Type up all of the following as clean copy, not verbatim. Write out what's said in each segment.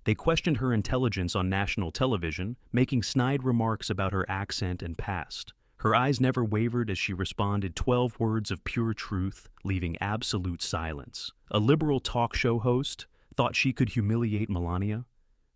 They questioned her intelligence on national television, making snide remarks about her accent and past. Her eyes never wavered as she responded 12 words of pure truth, leaving absolute silence. A liberal talk show host thought she could humiliate Melania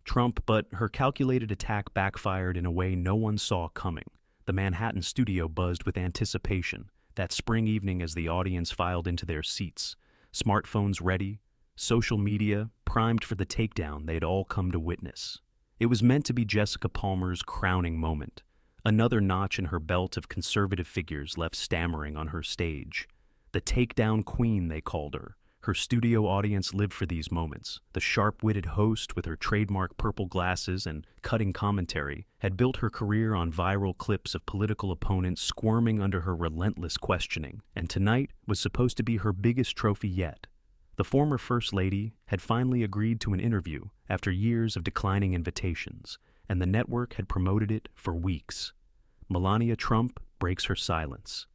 Trump, but her calculated attack backfired in a way no one saw coming. The Manhattan studio buzzed with anticipation that spring evening as the audience filed into their seats, smartphones ready, social media primed for the takedown they'd all come to witness. It was meant to be Jessica Palmer's crowning moment, another notch in her belt of conservative figures left stammering on her stage. The takedown queen, they called her. Her studio audience lived for these moments. The sharp-witted host with her trademark purple glasses and cutting commentary had built her career on viral clips of political opponents squirming under her relentless questioning, and tonight was supposed to be her biggest trophy yet. The former First Lady had finally agreed to an interview after years of declining invitations, and the network had promoted it for weeks. Melania Trump breaks her silence.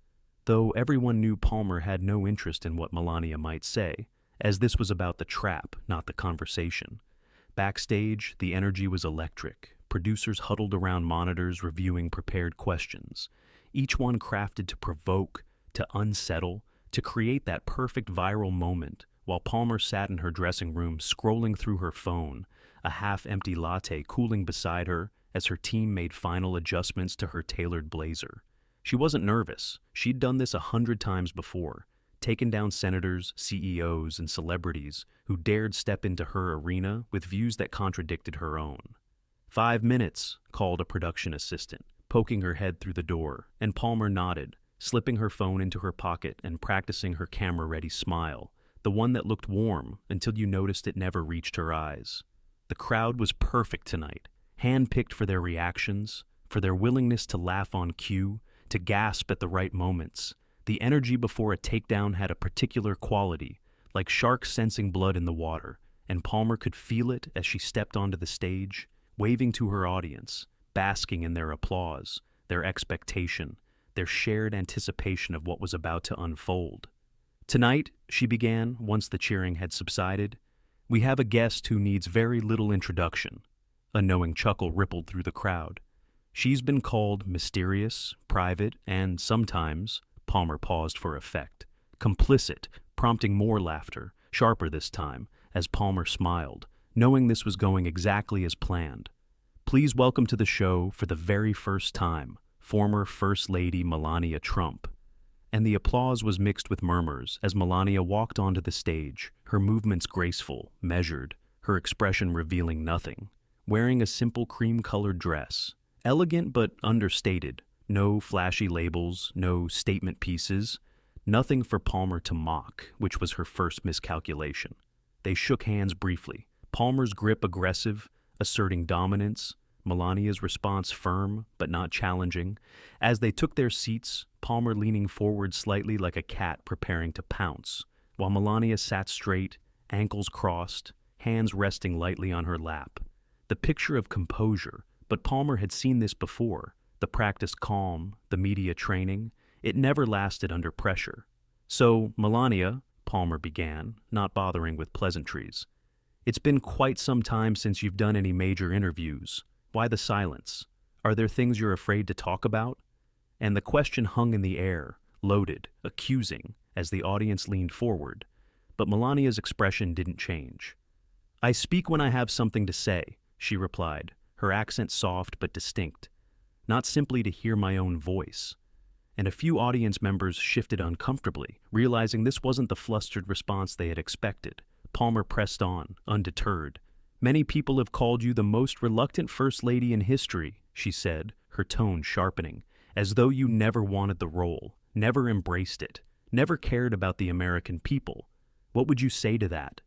Though everyone knew Palmer had no interest in what Melania might say, as this was about the trap, not the conversation. Backstage, the energy was electric. Producers huddled around monitors reviewing prepared questions, each one crafted to provoke, to unsettle, to create that perfect viral moment, while Palmer sat in her dressing room scrolling through her phone, a half-empty latte cooling beside her as her team made final adjustments to her tailored blazer. She wasn't nervous. She'd done this 100 times before, taken down senators, CEOs, and celebrities who dared step into her arena with views that contradicted her own. 5 minutes, called a production assistant, poking her head through the door, and Palmer nodded, slipping her phone into her pocket and practicing her camera-ready smile, the one that looked warm until you noticed it never reached her eyes. The crowd was perfect tonight, hand-picked for their reactions, for their willingness to laugh on cue, to gasp at the right moments. The energy before a takedown had a particular quality, like sharks sensing blood in the water, and Palmer could feel it as she stepped onto the stage, waving to her audience, basking in their applause, their expectation, their shared anticipation of what was about to unfold. "Tonight," she began, once the cheering had subsided, "we have a guest who needs very little introduction." A knowing chuckle rippled through the crowd. "She's been called mysterious, private, and sometimes," Palmer paused for effect, "complicit," prompting more laughter, sharper this time, as Palmer smiled, knowing this was going exactly as planned. "Please welcome to the show, for the very first time, former First Lady Melania Trump." And the applause was mixed with murmurs as Melania walked onto the stage, her movements graceful, measured, her expression revealing nothing. Wearing a simple cream-colored dress, elegant but understated, no flashy labels, no statement pieces, nothing for Palmer to mock, which was her first miscalculation. They shook hands briefly, Palmer's grip aggressive, asserting dominance, Melania's response firm but not challenging. As they took their seats, Palmer leaning forward slightly like a cat preparing to pounce, while Melania sat straight, ankles crossed, hands resting lightly on her lap. The picture of composure, but Palmer had seen this before, the practiced calm, the media training. It never lasted under pressure. "So, Melania," Palmer began, not bothering with pleasantries, "it's been quite some time since you've done any major interviews. Why the silence? Are there things you're afraid to talk about?" And the question hung in the air, loaded, accusing, as the audience leaned forward. But Melania's expression didn't change. "I speak when I have something to say," she replied, her accent soft but distinct. "Not simply to hear my own voice." And a few audience members shifted uncomfortably, realizing this wasn't the flustered response they had expected. Palmer pressed on, undeterred. "Many people have called you the most reluctant First Lady in history," she said, her tone sharpening, "as though you never wanted the role, never embraced it, never cared about the American people. What would you say to that?"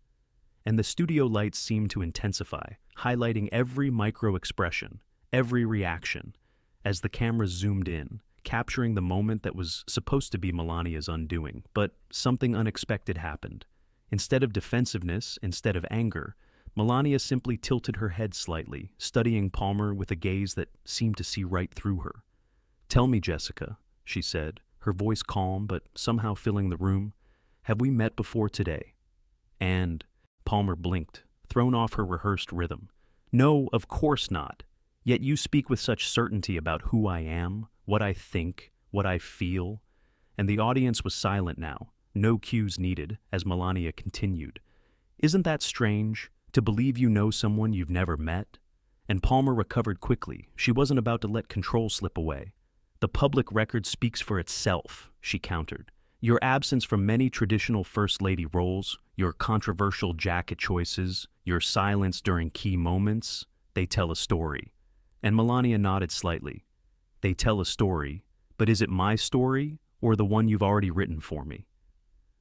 And the studio lights seemed to intensify, highlighting every micro-expression, every reaction, as the cameras zoomed in, capturing the moment that was supposed to be Melania's undoing. But something unexpected happened. Instead of defensiveness, instead of anger, Melania simply tilted her head slightly, studying Palmer with a gaze that seemed to see right through her. "Tell me, Jessica," she said, her voice calm but somehow filling the room, "have we met before today?" And Palmer blinked, thrown off her rehearsed rhythm. No, of course not. Yet you speak with such certainty about who I am, what I think, what I feel. And the audience was silent now, no cues needed, as Melania continued. Isn't that strange, to believe you know someone you've never met? And Palmer recovered quickly. She wasn't about to let control slip away. The public record speaks for itself, she countered. Your absence from many traditional First Lady roles, your controversial jacket choices, your silence during key moments, they tell a story. And Melania nodded slightly. They tell a story, but is it my story or the one you've already written for me?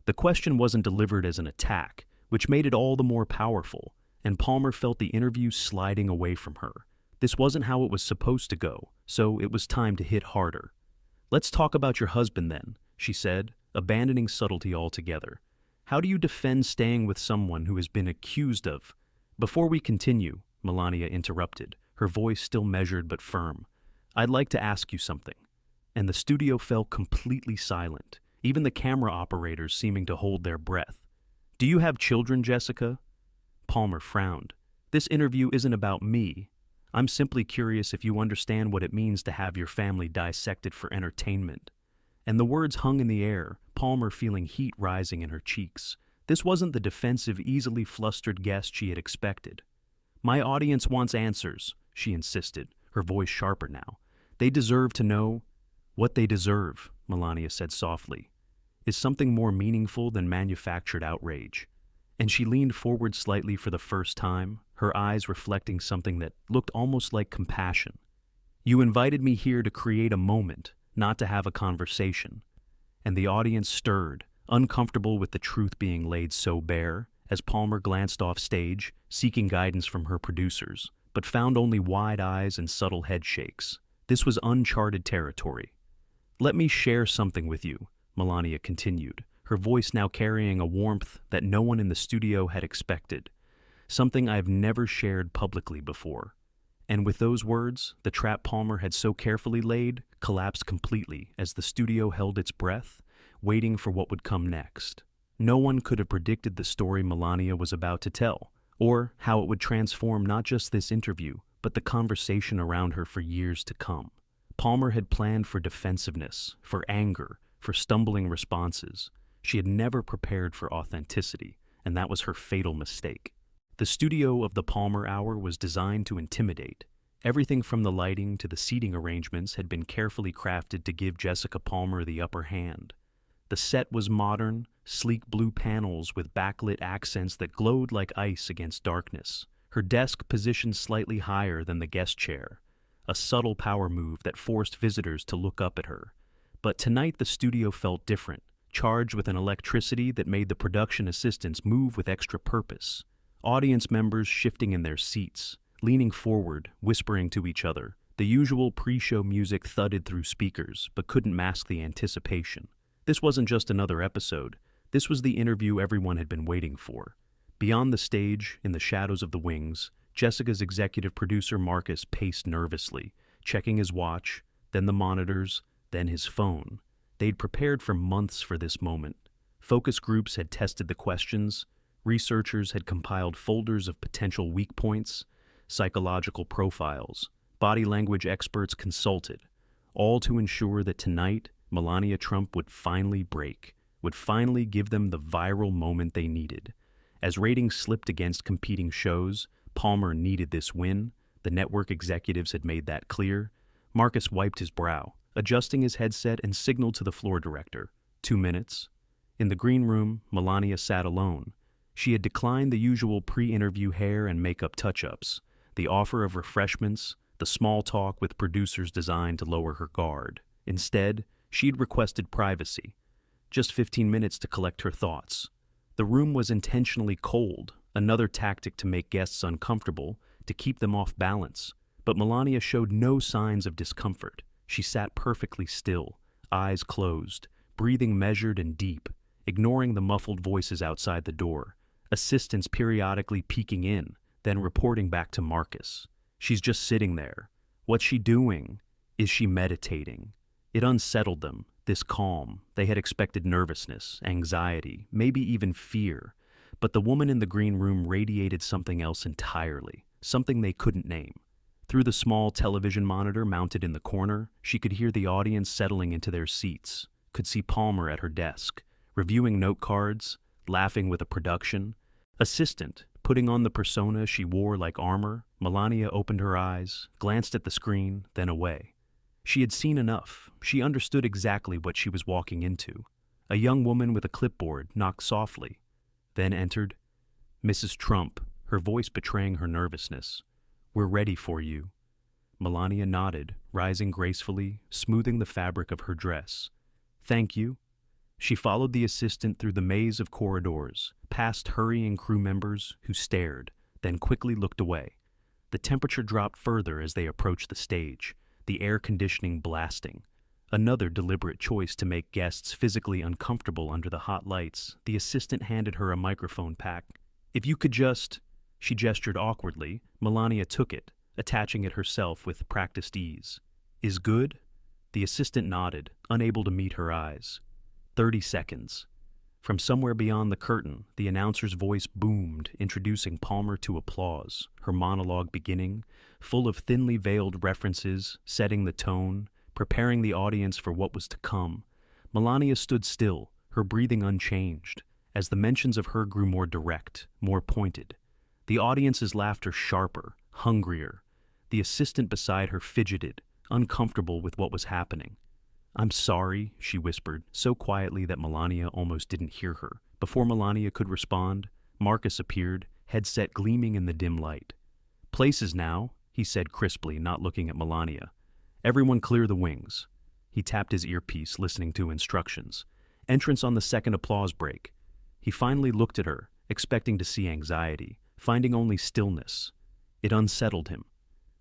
The question wasn't delivered as an attack, which made it all the more powerful, and Palmer felt the interview sliding away from her. This wasn't how it was supposed to go, so it was time to hit harder. Let's talk about your husband then, she said, abandoning subtlety altogether. How do you defend staying with someone who has been accused of— Before we continue, Melania interrupted, her voice still measured but firm. I'd like to ask you something. And the studio fell completely silent, even the camera operators seeming to hold their breath. Do you have children, Jessica? Palmer frowned. This interview isn't about me. I'm simply curious if you understand what it means to have your family dissected for entertainment. And the words hung in the air, Palmer feeling heat rising in her cheeks. This wasn't the defensive, easily flustered guest she had expected. My audience wants answers, she insisted, her voice sharper now. They deserve to know— What they deserve, Melania said softly, is something more meaningful than manufactured outrage. And she leaned forward slightly for the first time, her eyes reflecting something that looked almost like compassion. You invited me here to create a moment, not to have a conversation. And the audience stirred, uncomfortable with the truth being laid so bare, as Palmer glanced off stage, seeking guidance from her producers, but found only wide eyes and subtle head shakes. This was uncharted territory. Let me share something with you, Melania continued, her voice now carrying a warmth that no one in the studio had expected. Something I've never shared publicly before. And with those words, the trap Palmer had so carefully laid collapsed completely as the studio held its breath, waiting for what would come next. No one could have predicted the story Melania was about to tell, or how it would transform not just this interview, but the conversation around her for years to come. Palmer had planned for defensiveness, for anger, for stumbling responses. She had never prepared for authenticity, and that was her fatal mistake. The studio of the Palmer Hour was designed to intimidate. Everything from the lighting to the seating arrangements had been carefully crafted to give Jessica Palmer the upper hand. The set was modern, sleek blue panels with backlit accents that glowed like ice against darkness. Her desk positioned slightly higher than the guest chair, a subtle power move that forced visitors to look up at her. But tonight the studio felt different, charged with an electricity that made the production assistants move with extra purpose. Audience members shifting in their seats, leaning forward, whispering to each other. The usual pre-show music thudded through speakers, but couldn't mask the anticipation. This wasn't just another episode. This was the interview everyone had been waiting for. Beyond the stage, in the shadows of the wings, Jessica's executive producer Marcus paced nervously, checking his watch, then the monitors, then his phone. They'd prepared for months for this moment. Focus groups had tested the questions. Researchers had compiled folders of potential weak points, psychological profiles. Body language experts consulted, all to ensure that tonight, Melania Trump would finally break, would finally give them the viral moment they needed. As ratings slipped against competing shows, Palmer needed this win. The network executives had made that clear. Marcus wiped his brow, adjusting his headset, and signaled to the floor director. 2 minutes. In the green room, Melania sat alone. She had declined the usual pre-interview hair and makeup touch-ups, the offer of refreshments, the small talk with producers designed to lower her guard. Instead, she'd requested privacy. Just 15 minutes to collect her thoughts. The room was intentionally cold, another tactic to make guests uncomfortable, to keep them off balance. But Melania showed no signs of discomfort. She sat perfectly still, eyes closed, breathing measured and deep, ignoring the muffled voices outside the door, assistants periodically peeking in, then reporting back to Marcus. She's just sitting there. What's she doing? Is she meditating? It unsettled them, this calm. They had expected nervousness, anxiety, maybe even fear. But the woman in the green room radiated something else entirely. something they couldn't name. Through the small television monitor mounted in the corner, she could hear the audience settling into their seats, could see Palmer at her desk, reviewing note cards, laughing with a production assistant, putting on the persona she wore like armor. Melania opened her eyes, glanced at the screen, then away. She had seen enough. She understood exactly what she was walking into. A young woman with a clipboard knocked softly. Then entered Mrs. Trump, her voice betraying her nervousness. "We're ready for you." Melania nodded, rising gracefully, smoothing the fabric of her dress. "Thank you." She followed the assistant through the maze of corridors, past hurrying crew members who stared, then quickly looked away. The temperature dropped further as they approached the stage, the air conditioning blasting. Another deliberate choice to make guests physically uncomfortable under the hot lights. The assistant handed her a microphone pack. "If you could just—" She gestured awkwardly. Melania took it, attaching it herself with practiced ease. "Is good?" The assistant nodded, unable to meet her eyes. 30 seconds. From somewhere beyond the curtain, the announcer's voice boomed, introducing Palmer to applause, her monologue beginning, full of thinly veiled references, setting the tone, preparing the audience for what was to come. Melania stood still, her breathing unchanged, as the mentions of her grew more direct, more pointed. The audience's laughter sharper, hungrier. The assistant beside her fidgeted, uncomfortable with what was happening. "I'm sorry," she whispered, so quietly that Melania almost didn't hear her. Before Melania could respond, Marcus appeared, headset gleaming in the dim light. "Places now," he said crisply, not looking at Melania. "Everyone clear the wings." He tapped his earpiece, listening to instructions. Entrance on the second applause break. He finally looked at her, expecting to see anxiety, finding only stillness. It unsettled him.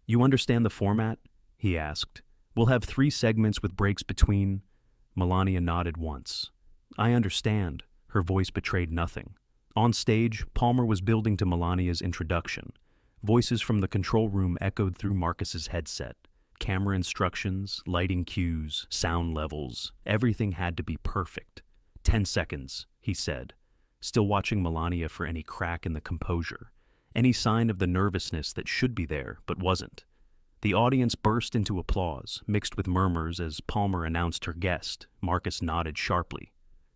"You understand the format?" he asked. "We'll have 3 segments with breaks between." Melania nodded once. "I understand." Her voice betrayed nothing. On stage, Palmer was building to Melania's introduction. Voices from the control room echoed through Marcus's headset. Camera instructions, lighting cues, sound levels, everything had to be perfect. 10 seconds, he said, still watching Melania for any crack in the composure, any sign of the nervousness that should be there but wasn't. The audience burst into applause, mixed with murmurs as Palmer announced her guest. Marcus nodded sharply.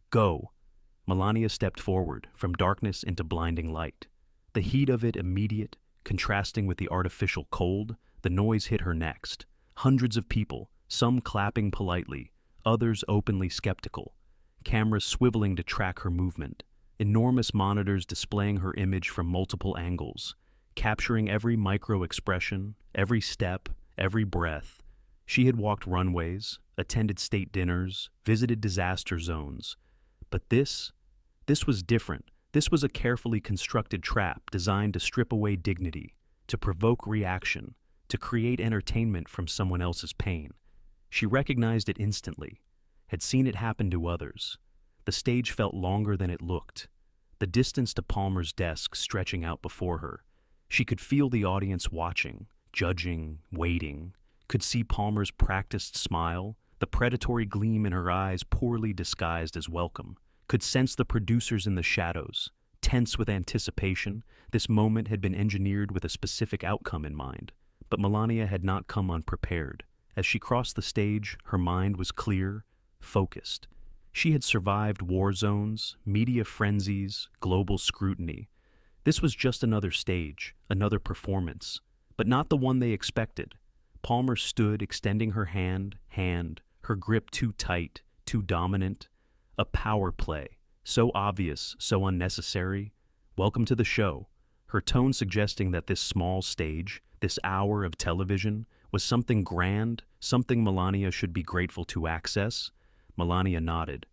"Go." Melania stepped forward, from darkness into blinding light. The heat of it immediate, contrasting with the artificial cold. The noise hit her next. Hundreds of people, some clapping politely, others openly skeptical. Cameras swiveling to track her movement. Enormous monitors displaying her image from multiple angles, capturing every micro-expression, every step, every breath. She had walked runways, attended state dinners, visited disaster zones. But this was different. This was a carefully constructed trap designed to strip away dignity, to provoke reaction, to create entertainment from someone else's pain. She recognized it instantly, had seen it happen to others. The stage felt longer than it looked, the distance to Palmer's desk stretching out before her. She could feel the audience watching, judging, waiting, could see Palmer's practiced smile, the predatory gleam in her eyes poorly disguised as welcome, could sense the producers in the shadows, tense with anticipation. This moment had been engineered with a specific outcome in mind. But Melania had not come unprepared. As she crossed the stage, her mind was clear, focused. She had survived war zones, media frenzies, global scrutiny. This was just another stage, another performance, but not the one they expected. Palmer stood, extending her hand, her grip too tight, too dominant. A power play, so obvious, so unnecessary. "Welcome to the show." Her tone suggesting that this small stage, this hour of television, was something grand, something Melania should be grateful to access. Melania nodded.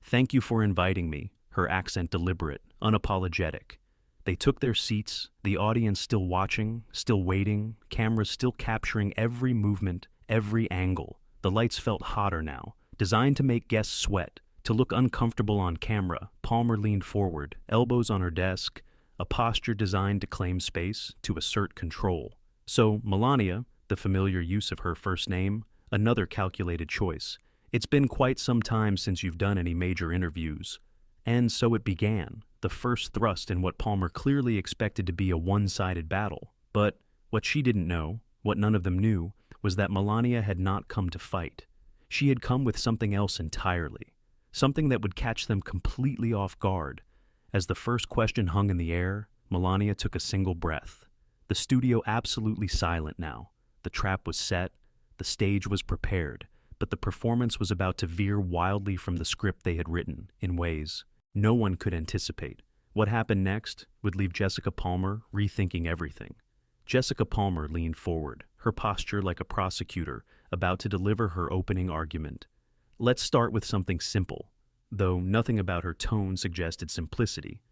"Thank you for inviting me," her accent deliberate, unapologetic. They took their seats, the audience still watching, still waiting, cameras still capturing every movement, every angle. The lights felt hotter now, designed to make guests sweat, to look uncomfortable on camera. Palmer leaned forward, elbows on her desk, a posture designed to claim space, to assert control. So, Melania, the familiar use of her first name, another calculated choice. "It's been quite some time since you've done any major interviews." And so it began, the first thrust in what Palmer clearly expected to be a one-sided battle. But what she didn't know, what none of them knew, was that Melania had not come to fight. She had come with something else entirely, something that would catch them completely off guard. As the first question hung in the air, Melania took a single breath. The studio absolutely silent now. The trap was set, the stage was prepared, but the performance was about to veer wildly from the script they had written, in ways no one could anticipate. What happened next would leave Jessica Palmer rethinking everything. Jessica Palmer leaned forward, her posture like a prosecutor about to deliver her opening argument. Let's start with something simple, though nothing about her tone suggested simplicity.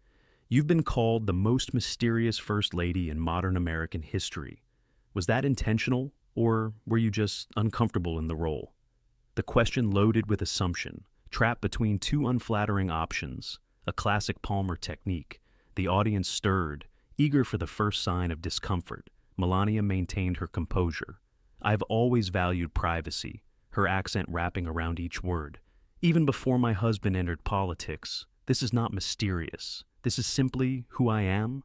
You've been called the most mysterious First Lady in modern American history. Was that intentional, or were you just uncomfortable in the role? The question loaded with assumption, trapped between two unflattering options, a classic Palmer technique. The audience stirred, eager for the first sign of discomfort. Melania maintained her composure. I've always valued privacy, her accent wrapping around each word. Even before my husband entered politics, this is not mysterious. This is simply who I am.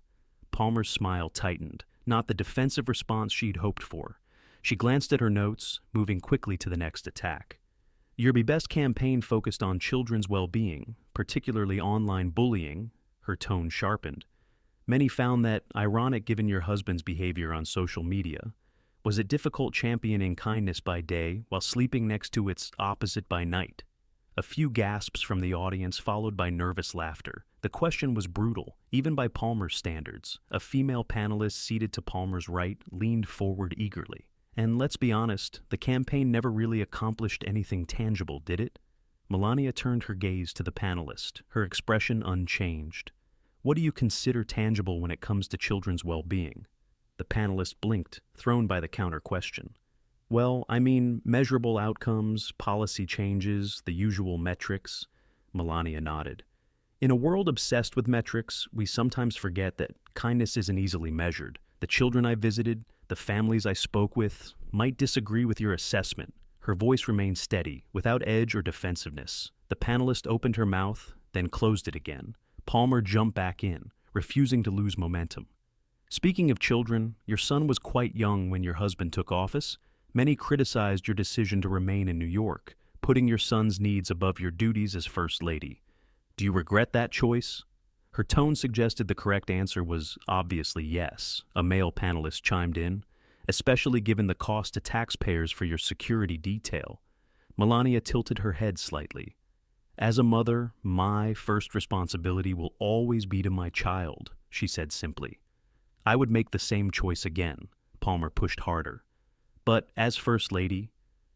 Palmer's smile tightened, not the defensive response she'd hoped for. She glanced at her notes, moving quickly to the next attack. Your Be Best campaign focused on children's well-being, particularly online bullying. Her tone sharpened. Many found that ironic given your husband's behavior on social media. Was it difficult championing kindness by day while sleeping next to its opposite by night? A few gasps from the audience followed by nervous laughter. The question was brutal, even by Palmer's standards. A female panelist seated to Palmer's right leaned forward eagerly. And let's be honest, the campaign never really accomplished anything tangible, did it? Melania turned her gaze to the panelist, her expression unchanged. What do you consider tangible when it comes to children's well-being? The panelist blinked, thrown by the counter-question. Well, I mean, measurable outcomes, policy changes, the usual metrics. Melania nodded. In a world obsessed with metrics, we sometimes forget that kindness isn't easily measured. The children I visited, the families I spoke with, might disagree with your assessment. Her voice remained steady, without edge or defensiveness. The panelist opened her mouth, then closed it again. Palmer jumped back in, refusing to lose momentum. Speaking of children, your son was quite young when your husband took office. Many criticized your decision to remain in New York, putting your son's needs above your duties as First Lady. Do you regret that choice? Her tone suggested the correct answer was obviously yes. A male panelist chimed in, especially given the cost to taxpayers for your security detail. Melania tilted her head slightly. As a mother, my first responsibility will always be to my child, she said simply. I would make the same choice again. Palmer pushed harder. But as First Lady,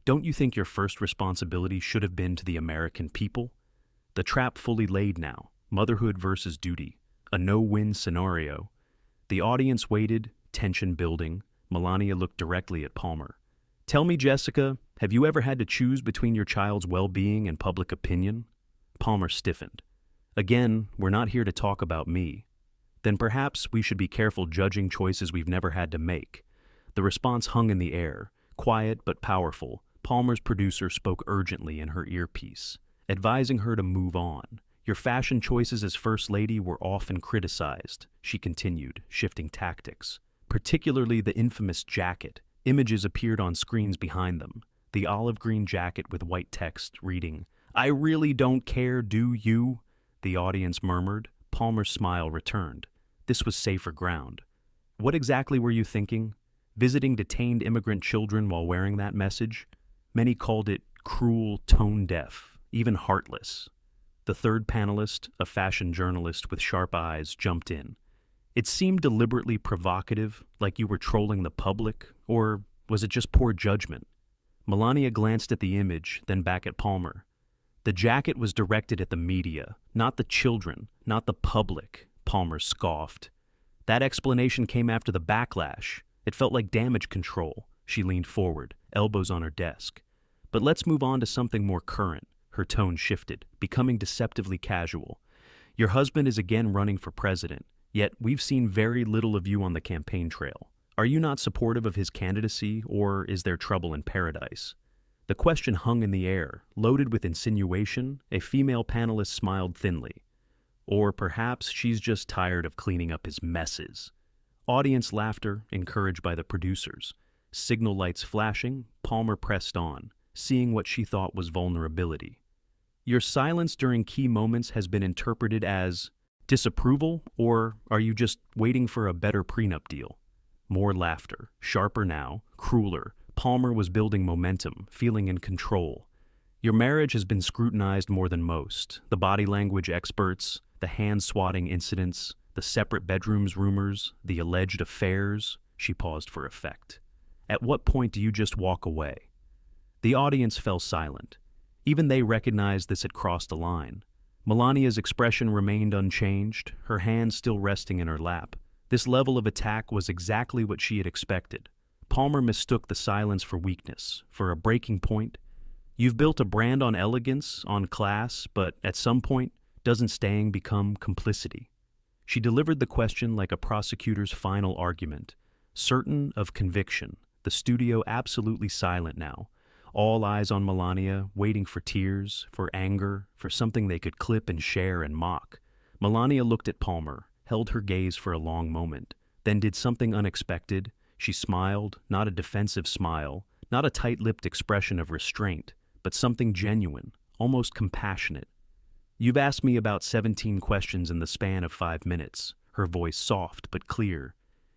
don't you think your first responsibility should have been to the American people? The trap fully laid now. Motherhood versus duty, a no-win scenario. The audience waited, tension building. Melania looked directly at Palmer. Tell me, Jessica, have you ever had to choose between your child's well-being and public opinion? Palmer stiffened. Again, we're not here to talk about me. Then perhaps we should be careful judging choices we've never had to make. The response hung in the air, quiet but powerful. Palmer's producer spoke urgently in her earpiece, advising her to move on. Your fashion choices as First Lady were often criticized, she continued, shifting tactics. Particularly the infamous jacket. Images appeared on screens behind them. The olive green jacket with white text reading, I really don't care, do you? The audience murmured. Palmer's smile returned. This was safer ground. What exactly were you thinking? Visiting detained immigrant children while wearing that message? Many called it cruel, tone-deaf, even heartless. The third panelist, a fashion journalist with sharp eyes, jumped in. It seemed deliberately provocative, like you were trolling the public, or was it just poor judgment? Melania glanced at the image, then back at Palmer. The jacket was directed at the media, not the children, not the public, Palmer scoffed. That explanation came after the backlash. It felt like damage control. She leaned forward, elbows on her desk. But let's move on to something more current. Her tone shifted, becoming deceptively casual. Your husband is again running for president, yet we've seen very little of you on the campaign trail. Are you not supportive of his candidacy, or is there trouble in paradise? The question hung in the air, loaded with insinuation. A female panelist smiled thinly. Or perhaps she's just tired of cleaning up his messes. Audience laughter, encouraged by the producers. Signal lights flashing, Palmer pressed on, seeing what she thought was vulnerability. Your silence during key moments has been interpreted as disapproval, or are you just waiting for a better prenup deal? More laughter, sharper now, crueler. Palmer was building momentum, feeling in control. Your marriage has been scrutinized more than most. The body language experts, the hand-swatting incidents, the separate bedrooms rumors, the alleged affairs. She paused for effect. At what point do you just walk away? The audience fell silent. Even they recognized this had crossed a line. Melania's expression remained unchanged, her hands still resting in her lap. This level of attack was exactly what she had expected. Palmer mistook the silence for weakness, for a breaking point. You've built a brand on elegance, on class, but at some point, doesn't staying become complicity? She delivered the question like a prosecutor's final argument, certain of conviction, the studio absolutely silent now. All eyes on Melania, waiting for tears, for anger, for something they could clip and share and mock. Melania looked at Palmer, held her gaze for a long moment, then did something unexpected. She smiled, not a defensive smile, not a tight-lipped expression of restraint, but something genuine, almost compassionate. You've asked me about 17 questions in the span of 5 minutes, her voice soft but clear.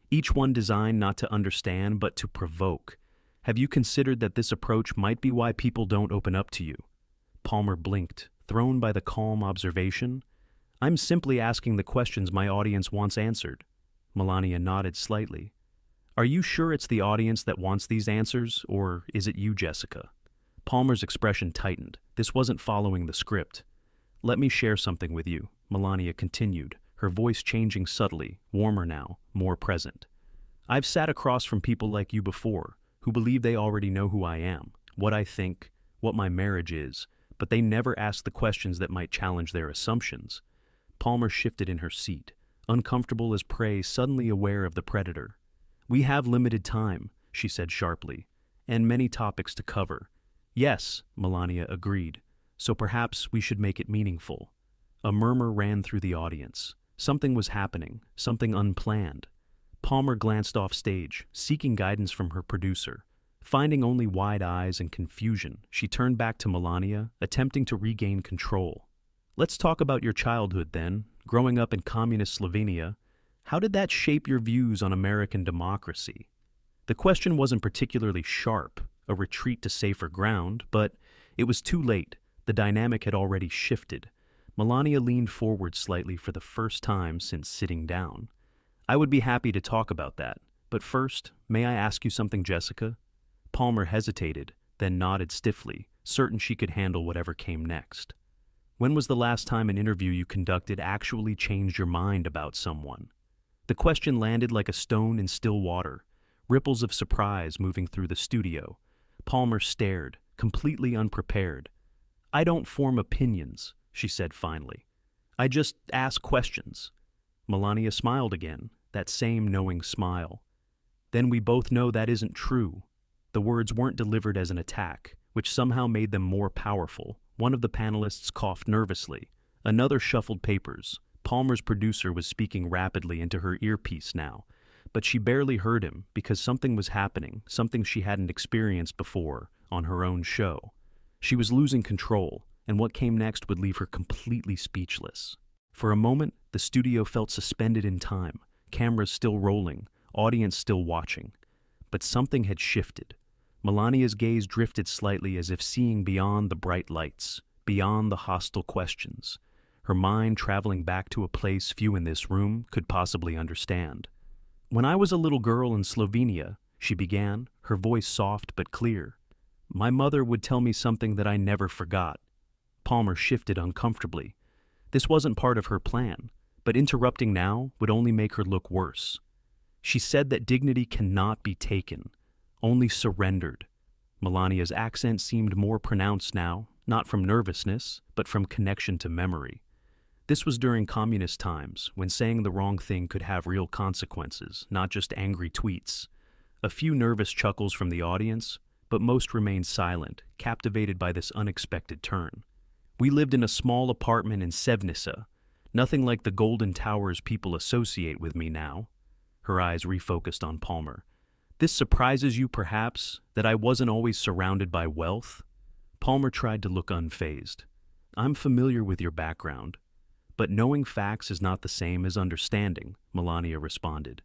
Each one designed not to understand but to provoke. Have you considered that this approach might be why people don't open up to you? Palmer blinked, thrown by the calm observation. I'm simply asking the questions my audience wants answered. Melania nodded slightly. Are you sure it's the audience that wants these answers, or is it you, Jessica? Palmer's expression tightened. This wasn't following the script. Let me share something with you, Melania continued, her voice changing subtly, warmer now, more present. I've sat across from people like you before, who believe they already know who I am, what I think, what my marriage is, but they never ask the questions that might challenge their assumptions. Palmer shifted in her seat, uncomfortable as prey suddenly aware of the predator. We have limited time, she said sharply, and many topics to cover. Yes, Melania agreed, so perhaps we should make it meaningful. A murmur ran through the audience. Something was happening, something unplanned. Palmer glanced off stage, seeking guidance from her producer. Finding only wide eyes and confusion, she turned back to Melania, attempting to regain control. Let's talk about your childhood then. Growing up in communist Slovenia, how did that shape your views on American democracy? The question wasn't particularly sharp, a retreat to safer ground, but it was too late. The dynamic had already shifted. Melania leaned forward slightly for the first time since sitting down. I would be happy to talk about that, but first, may I ask you something, Jessica? Palmer hesitated, then nodded stiffly, certain she could handle whatever came next. When was the last time an interview you conducted actually changed your mind about someone? The question landed like a stone in still water, ripples of surprise moving through the studio. Palmer stared, completely unprepared. I don't form opinions, she said finally. I just ask questions. Melania smiled again, that same knowing smile. Then we both know that isn't true. The words weren't delivered as an attack, which somehow made them more powerful. One of the panelists coughed nervously. Another shuffled papers. Palmer's producer was speaking rapidly into her earpiece now, but she barely heard him because something was happening, something she hadn't experienced before on her own show. She was losing control, and what came next would leave her completely speechless. For a moment, the studio felt suspended in time, cameras still rolling, audience still watching. But something had shifted. Melania's gaze drifted slightly as if seeing beyond the bright lights, beyond the hostile questions, her mind traveling back to a place few in this room could possibly understand. When I was a little girl in Slovenia, she began, her voice soft but clear. My mother would tell me something that I never forgot. Palmer shifted uncomfortably. This wasn't part of her plan, but interrupting now would only make her look worse. She said that dignity cannot be taken, only surrendered. Melania's accent seemed more pronounced now, not from nervousness, but from connection to memory. This was during communist times, when saying the wrong thing could have real consequences, not just angry tweets. A few nervous chuckles from the audience, but most remained silent, captivated by this unexpected turn. We lived in a small apartment in Sevnica, nothing like the golden towers people associate with me now. her eyes refocused on Palmer. This surprises you, perhaps, that I wasn't always surrounded by wealth? Palmer tried to look unfazed. I'm familiar with your background. But knowing facts is not the same as understanding, Melania responded.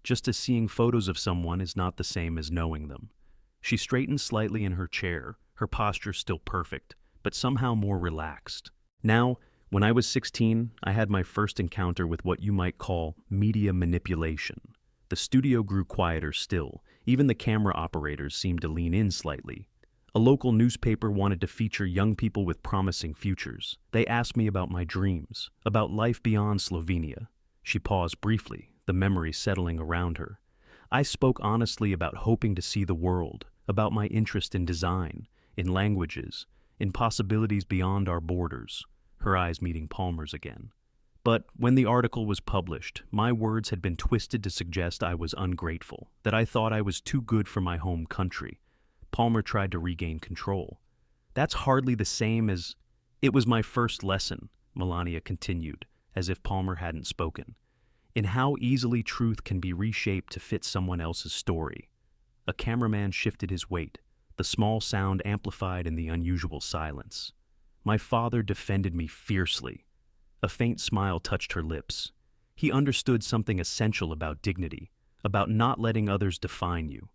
Just as seeing photos of someone is not the same as knowing them. She straightened slightly in her chair, her posture still perfect, but somehow more relaxed. Now, when I was 16, I had my first encounter with what you might call media manipulation. The studio grew quieter still. Even the camera operators seemed to lean in slightly. A local newspaper wanted to feature young people with promising futures. They asked me about my dreams, about life beyond Slovenia. She paused briefly, the memory settling around her. I spoke honestly about hoping to see the world, about my interest in design, in languages, in possibilities beyond our borders, her eyes meeting Palmer's again. But when the article was published, my words had been twisted to suggest I was ungrateful, that I thought I was too good for my home country. Palmer tried to regain control. That's hardly the same as... It was my first lesson, Melania continued, as if Palmer hadn't spoken, in how easily truth can be reshaped to fit someone else's story. A cameraman shifted his weight, the small sound amplified in the unusual silence. My father defended me fiercely. A faint smile touched her lips. He understood something essential about dignity, about not letting others define you.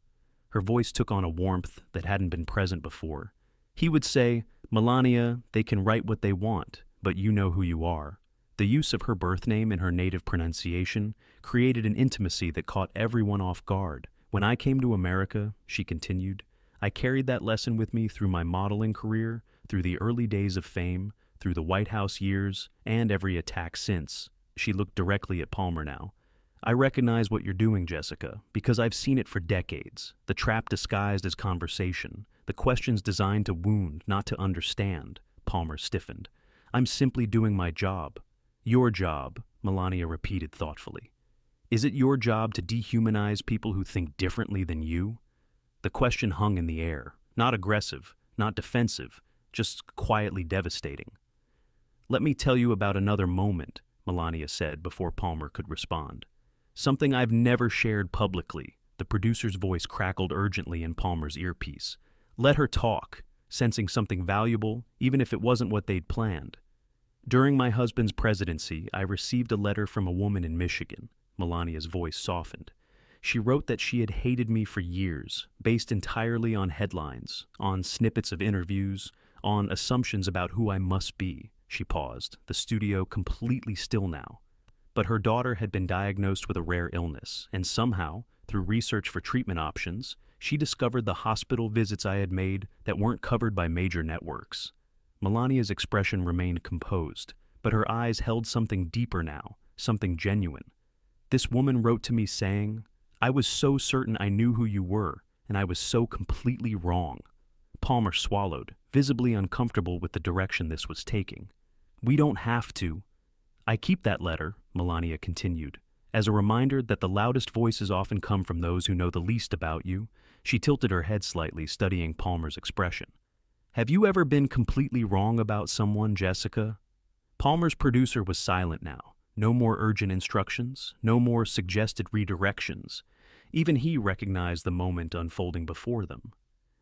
Her voice took on a warmth that hadn't been present before. He would say, Melania, they can write what they want, but you know who you are. The use of her birth name in her native pronunciation created an intimacy that caught everyone off guard. When I came to America, she continued, I carried that lesson with me through my modeling career, through the early days of fame, through the White House years, and every attack since. She looked directly at Palmer now. I recognize what you're doing, Jessica, because I've seen it for decades. The trap disguised as conversation, the questions designed to wound, not to understand. Palmer stiffened. I'm simply doing my job. Your job, Melania repeated thoughtfully. Is it your job to dehumanize people who think differently than you? The question hung in the air, not aggressive, not defensive, just quietly devastating. Let me tell you about another moment, Melania said before Palmer could respond. Something I've never shared publicly. The producer's voice crackled urgently in Palmer's earpiece. Let her talk, sensing something valuable, even if it wasn't what they'd planned. During my husband's presidency, I received a letter from a woman in Michigan. Melania's voice softened. She wrote that she had hated me for years, based entirely on headlines, on snippets of interviews, on assumptions about who I must be. She paused, the studio completely still now. But her daughter had been diagnosed with a rare illness, and somehow, through research for treatment options, she discovered the hospital visits I had made that weren't covered by major networks. Melania's expression remained composed, but her eyes held something deeper now, something genuine. This woman wrote to me saying, I was so certain I knew who you were, and I was so completely wrong. Palmer swallowed, visibly uncomfortable with the direction this was taking. We don't have to. I keep that letter, Melania continued, as a reminder that the loudest voices often come from those who know the least about you. She tilted her head slightly, studying Palmer's expression. Have you ever been completely wrong about someone, Jessica? Palmer's producer was silent now. No more urgent instructions, no more suggested redirections. Even he recognized the moment unfolding before them.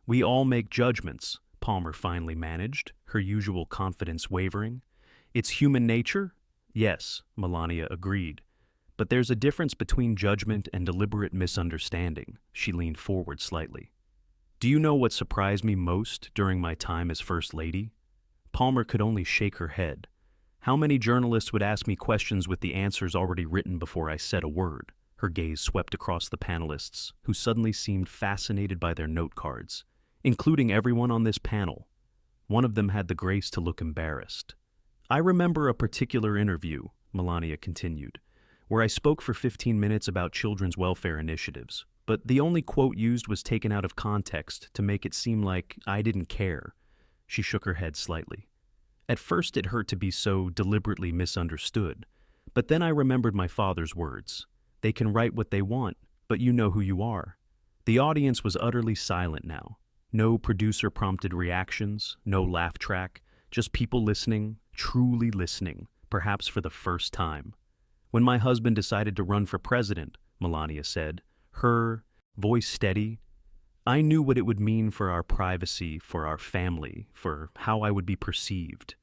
We all make judgments, Palmer finally managed, her usual confidence wavering. It's human nature? Yes, Melania agreed. But there's a difference between judgment and deliberate misunderstanding. She leaned forward slightly. Do you know what surprised me most during my time as First Lady? Palmer could only shake her head. How many journalists would ask me questions with the answers already written before I said a word? Her gaze swept across the panelists, who suddenly seemed fascinated by their note cards, including everyone on this panel. One of them had the grace to look embarrassed. I remember a particular interview, Melania continued, where I spoke for 15 minutes about children's welfare initiatives, but the only quote used was taken out of context to make it seem like I didn't care. She shook her head slightly. At first it hurt to be so deliberately misunderstood, but then I remembered my father's words. They can write what they want, but you know who you are. The audience was utterly silent now. No producer-prompted reactions, no laugh track, just people listening, truly listening, perhaps for the first time. When my husband decided to run for president, Melania said, her voice steady. I knew what it would mean for our privacy, for our family, for how I would be perceived.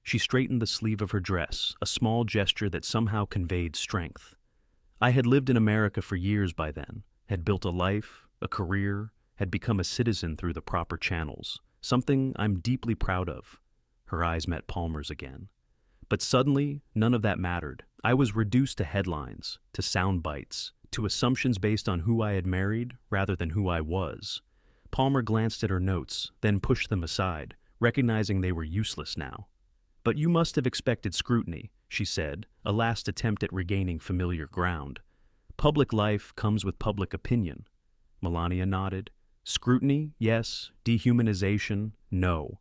She straightened the sleeve of her dress, a small gesture that somehow conveyed strength. I had lived in America for years by then, had built a life, a career, had become a citizen through the proper channels, something I'm deeply proud of. Her eyes met Palmer's again. But suddenly, none of that mattered. I was reduced to headlines, to sound bites, to assumptions based on who I had married rather than who I was. Palmer glanced at her notes, then pushed them aside, recognizing they were useless now. But you must have expected scrutiny, she said, a last attempt at regaining familiar ground. Public life comes with public opinion. Melania nodded. Scrutiny, yes. Dehumanization, no.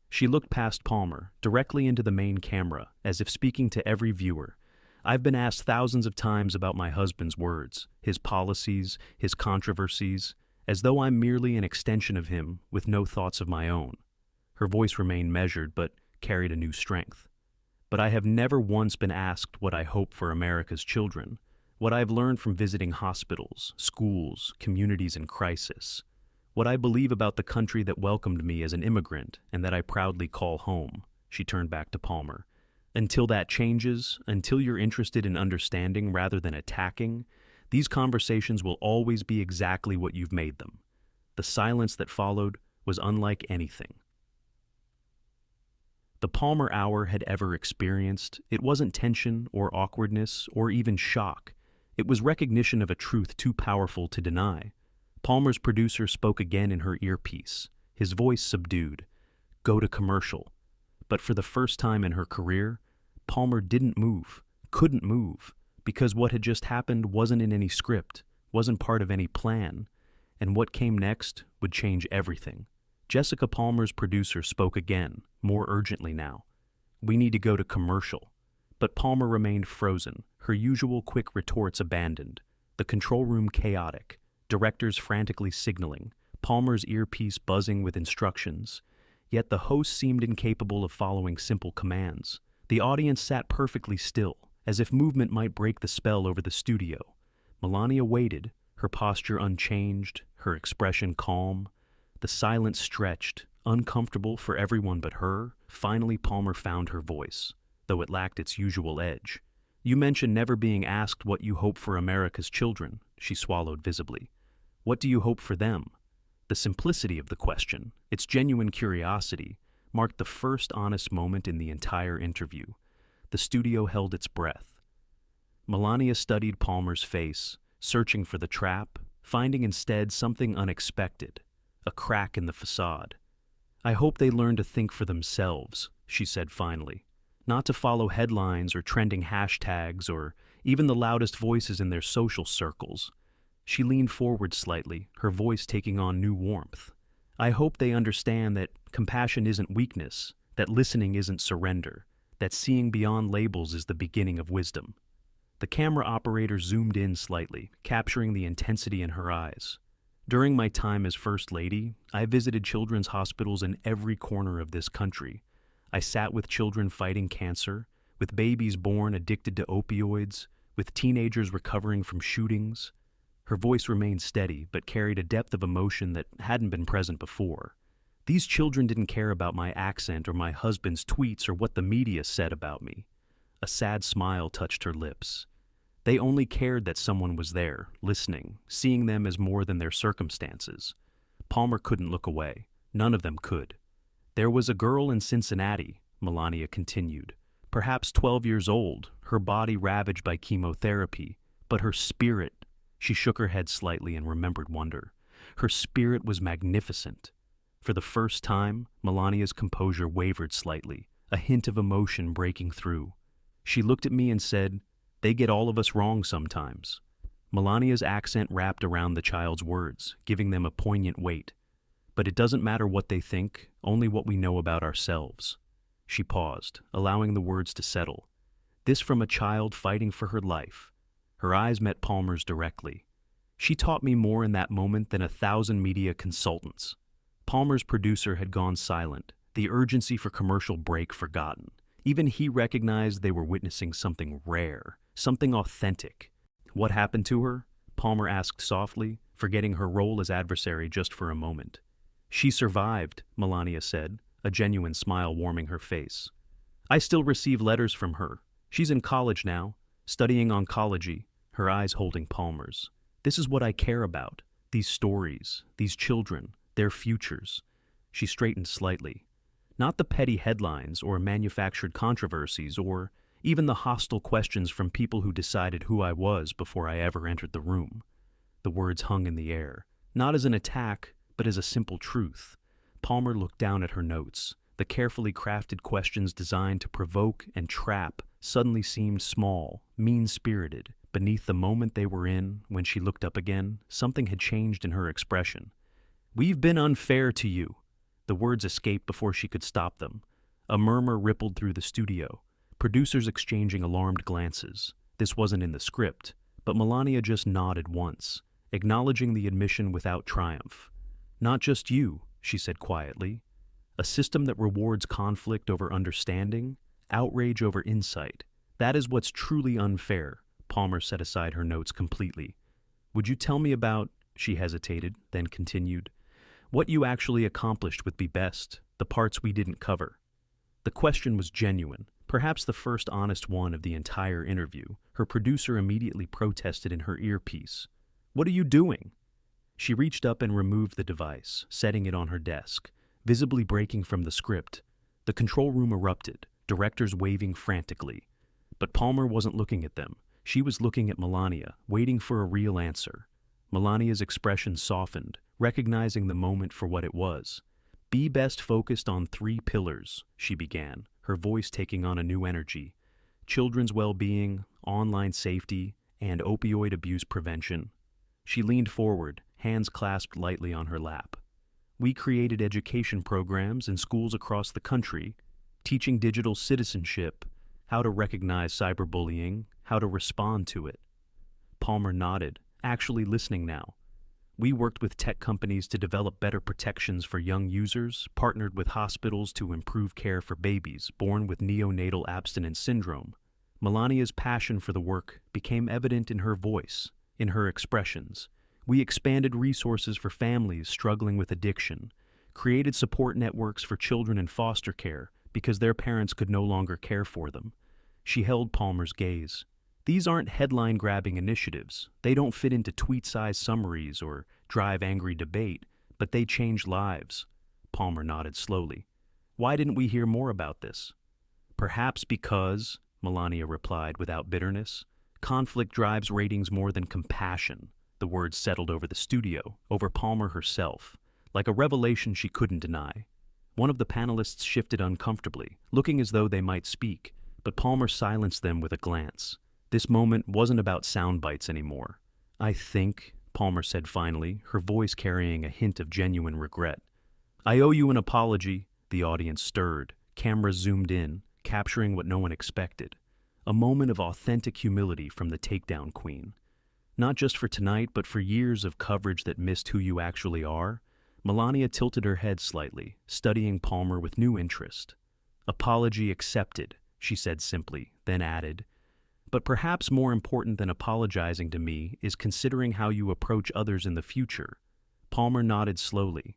She looked past Palmer, directly into the main camera, as if speaking to every viewer. I've been asked thousands of times about my husband's words, his policies, his controversies, as though I'm merely an extension of him with no thoughts of my own. Her voice remained measured, but carried a new strength. But I have never once been asked what I hope for America's children, what I've learned from visiting hospitals, schools, communities in crisis, what I believe about the country that welcomed me as an immigrant and that I proudly call home. She turned back to Palmer. Until that changes, until you're interested in understanding rather than attacking, these conversations will always be exactly what you've made them. The silence that followed was unlike anything the Palmer Hour had ever experienced. It wasn't tension or awkwardness or even shock. It was recognition of a truth too powerful to deny. Palmer's producer spoke again in her earpiece, his voice subdued. Go to commercial. But for the first time in her career, Palmer didn't move, couldn't move, because what had just happened wasn't in any script, wasn't part of any plan, and what came next would change everything. Jessica Palmer's producer spoke again, more urgently now. We need to go to commercial. But Palmer remained frozen, her usual quick retorts abandoned, the control room chaotic, directors frantically signaling, Palmer's earpiece buzzing with instructions. Yet the host seemed incapable of following simple commands. The audience sat perfectly still, as if movement might break the spell over the studio. Melania waited, her posture unchanged, her expression calm. The silence stretched, uncomfortable for everyone but her. Finally, Palmer found her voice, though it lacked its usual edge. You mentioned never being asked what you hope for America's children, she swallowed visibly. What do you hope for them? The simplicity of the question, its genuine curiosity, marked the first honest moment in the entire interview. The studio held its breath. Melania studied Palmer's face, searching for the trap, finding instead something unexpected, a crack in the facade. I hope they learn to think for themselves, she said finally, not to follow headlines or trending hashtags or even the loudest voices in their social circles. She leaned forward slightly, her voice taking on new warmth. I hope they understand that compassion isn't weakness, that listening isn't surrender, that seeing beyond labels is the beginning of wisdom. The camera operator zoomed in slightly, capturing the intensity in her eyes. During my time as First Lady, I visited children's hospitals in every corner of this country. I sat with children fighting cancer, with babies born addicted to opioids, with teenagers recovering from shootings. Her voice remained steady, but carried a depth of emotion that hadn't been present before. These children didn't care about my accent or my husband's tweets or what the media said about me. A sad smile touched her lips. They only cared that someone was there, listening, seeing them as more than their circumstances. Palmer couldn't look away. None of them could. There was a girl in Cincinnati, Melania continued, perhaps 12 years old, her body ravaged by chemotherapy, but her spirit, she shook her head slightly and remembered wonder. Her spirit was magnificent. For the first time, Melania's composure wavered slightly, a hint of emotion breaking through. She looked at me and said, "They get all of us wrong sometimes." Melania's accent wrapped around the child's words, giving them a poignant weight. But it doesn't matter what they think, only what we know about ourselves. She paused, allowing the words to settle. This from a child fighting for her life. Her eyes met Palmer's directly. She taught me more in that moment than 1,000 media consultants. Palmer's producer had gone silent, the urgency for commercial break forgotten. Even he recognized they were witnessing something rare, something authentic. What happened to her? Palmer asked softly, forgetting her role as adversary just for a moment. She survived, Melania said, a genuine smile warming her face. I still receive letters from her. She's in college now, studying oncology, her eyes holding Palmer's. This is what I care about. These stories, these children, their futures. She straightened slightly. Not the petty headlines or manufactured controversies or even the hostile questions from people who decided who I was before I ever entered the room. The words hung in the air, not as an attack, but as a simple truth. Palmer looked down at her notes. The carefully crafted questions designed to provoke and trap suddenly seemed small, mean-spirited. Beneath the moment they were in, when she looked up again, something had changed in her expression. We've been unfair to you. The words escaped before she could stop them. A murmur rippled through the studio, producers exchanging alarmed glances. This wasn't in the script, but Melania just nodded once, acknowledging the admission without triumph. Not just you, she said quietly. A system that rewards conflict over understanding, outrage over insight. That is what's truly unfair. Palmer set aside her notes completely. Would you tell me about, she hesitated, then continued, what you actually accomplished would be best, the parts we didn't cover. The question was genuine, perhaps the first honest one of the entire interview. Her producer immediately protested in her earpiece. What are you doing? She reached up and removed the device, setting it on her desk, visibly breaking from the script. The control room erupted, directors waving frantically. But Palmer wasn't looking at them. She was looking at Melania, waiting for a real answer. Melania's expression softened, recognizing the moment for what it was. Be best focused on 3 pillars, she began, her voice taking on a new energy. Children's well-being, online safety, and opioid abuse prevention. She leaned forward, hands clasped lightly on her lap. We created education programs in schools across the country, teaching digital citizenship, how to recognize cyberbullying, how to respond to it. Palmer nodded, actually listening now. We worked with tech companies to develop better protections for young users, partnered with hospitals to improve care for babies born with neonatal abstinence syndrome. Melania's passion for the work became evident in her voice, in her expressions. We expanded resources for families struggling with addiction, created support networks for children in foster care because their parents could no longer care for them. She held Palmer's gaze. These aren't headline-grabbing initiatives. They don't fit into tweet-sized summaries or drive angry debate, but they change lives. Palmer nodded slowly. Why didn't we hear more about this? Perhaps because, Melania replied without bitterness, conflict drives ratings more than compassion. The words settled over the studio, over Palmer herself, like a revelation she couldn't deny. One of the panelists shifted uncomfortably, looking as though they might speak, but Palmer silenced them with a glance. This moment wasn't about sound bites anymore. I think, Palmer said finally, her voice carrying a hint of genuine regret. I owe you an apology. The audience stirred. Cameras zoomed in, capturing what no one expected. A moment of authentic humility from the takedown queen. Not just for tonight, but for years of coverage that missed who you actually are. Melania tilted her head slightly, studying Palmer with new interest. Apology accepted, she said simply, then added, but perhaps more important than apologizing to me is considering how you approach others in the future. Palmer nodded slowly.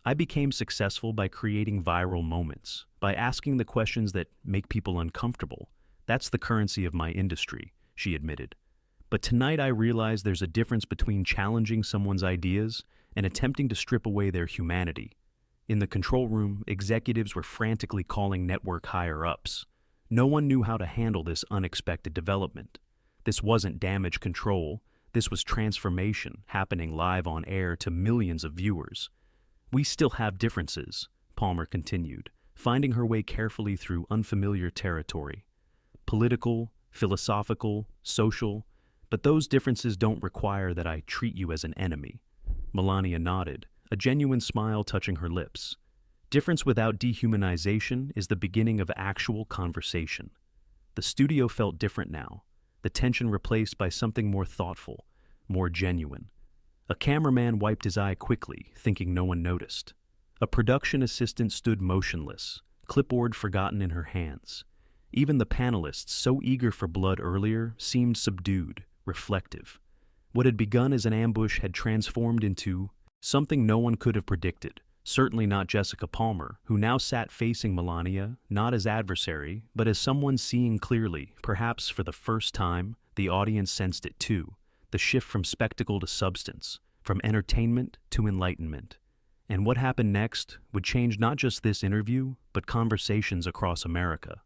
I became successful by creating viral moments, by asking the questions that make people uncomfortable. That's the currency of my industry, she admitted. But tonight I realize there's a difference between challenging someone's ideas and attempting to strip away their humanity. In the control room, executives were frantically calling network higher-ups. No one knew how to handle this unexpected development. This wasn't damage control. This was transformation happening live on air to millions of viewers. We still have differences, Palmer continued, finding her way carefully through unfamiliar territory. Political, philosophical, social, but those differences don't require that I treat you as an enemy. Melania nodded, a genuine smile touching her lips. Difference without dehumanization is the beginning of actual conversation. The studio felt different now, the tension replaced by something more thoughtful, more genuine. A cameraman wiped his eye quickly, thinking no one noticed. A production assistant stood motionless, clipboard forgotten in her hands. Even the panelists, so eager for blood earlier, seemed subdued, reflective. What had begun as an ambush had transformed into something no one could have predicted. Certainly not Jessica Palmer, who now sat facing Melania, not as adversary, but as someone seeing clearly. Perhaps for the first time, the audience sensed it too, the shift from spectacle to substance, from entertainment to enlightenment. And what happened next would change not just this interview, but conversations across America.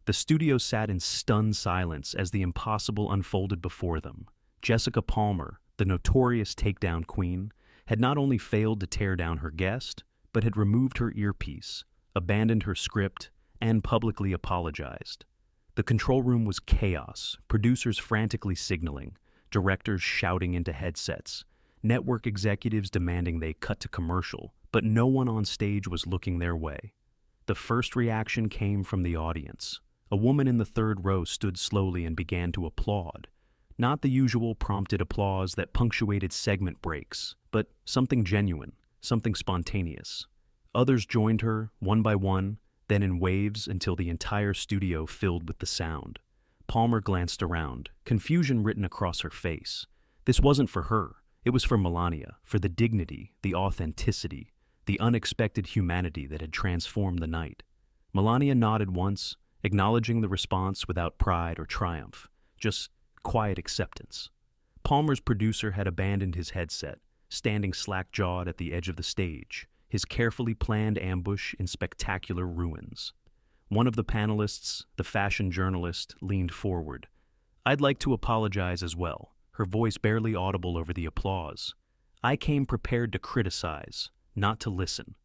The studio sat in stunned silence as the impossible unfolded before them. Jessica Palmer, the notorious takedown queen, had not only failed to tear down her guest, but had removed her earpiece, abandoned her script, and publicly apologized. The control room was chaos, producers frantically signaling, directors shouting into headsets, network executives demanding they cut to commercial, but no one on stage was looking their way. The first reaction came from the audience. A woman in the third row stood slowly and began to applaud. Not the usual prompted applause that punctuated segment breaks, but something genuine, something spontaneous. Others joined her, one by one, then in waves until the entire studio filled with the sound. Palmer glanced around, confusion written across her face. This wasn't for her. It was for Melania, for the dignity, the authenticity, the unexpected humanity that had transformed the night. Melania nodded once, acknowledging the response without pride or triumph, just quiet acceptance. Palmer's producer had abandoned his headset, standing slack-jawed at the edge of the stage, his carefully planned ambush in spectacular ruins. One of the panelists, the fashion journalist, leaned forward. "I'd like to apologize as well," her voice barely audible over the applause. "I came prepared to criticize, not to listen."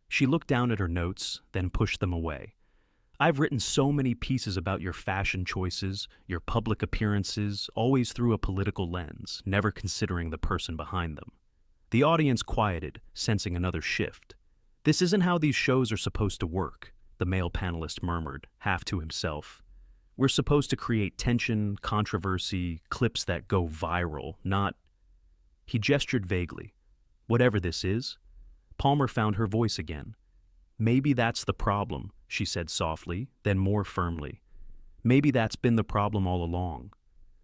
She looked down at her notes, then pushed them away. "I've written so many pieces about your fashion choices, your public appearances, always through a political lens, never considering the person behind them." The audience quieted, sensing another shift. "This isn't how these shows are supposed to work," the male panelist murmured, half to himself. "We're supposed to create tension, controversy, clips that go viral, not—" He gestured vaguely. "Whatever this is." Palmer found her voice again. "Maybe that's the problem," she said softly, then more firmly. "Maybe that's been the problem all along."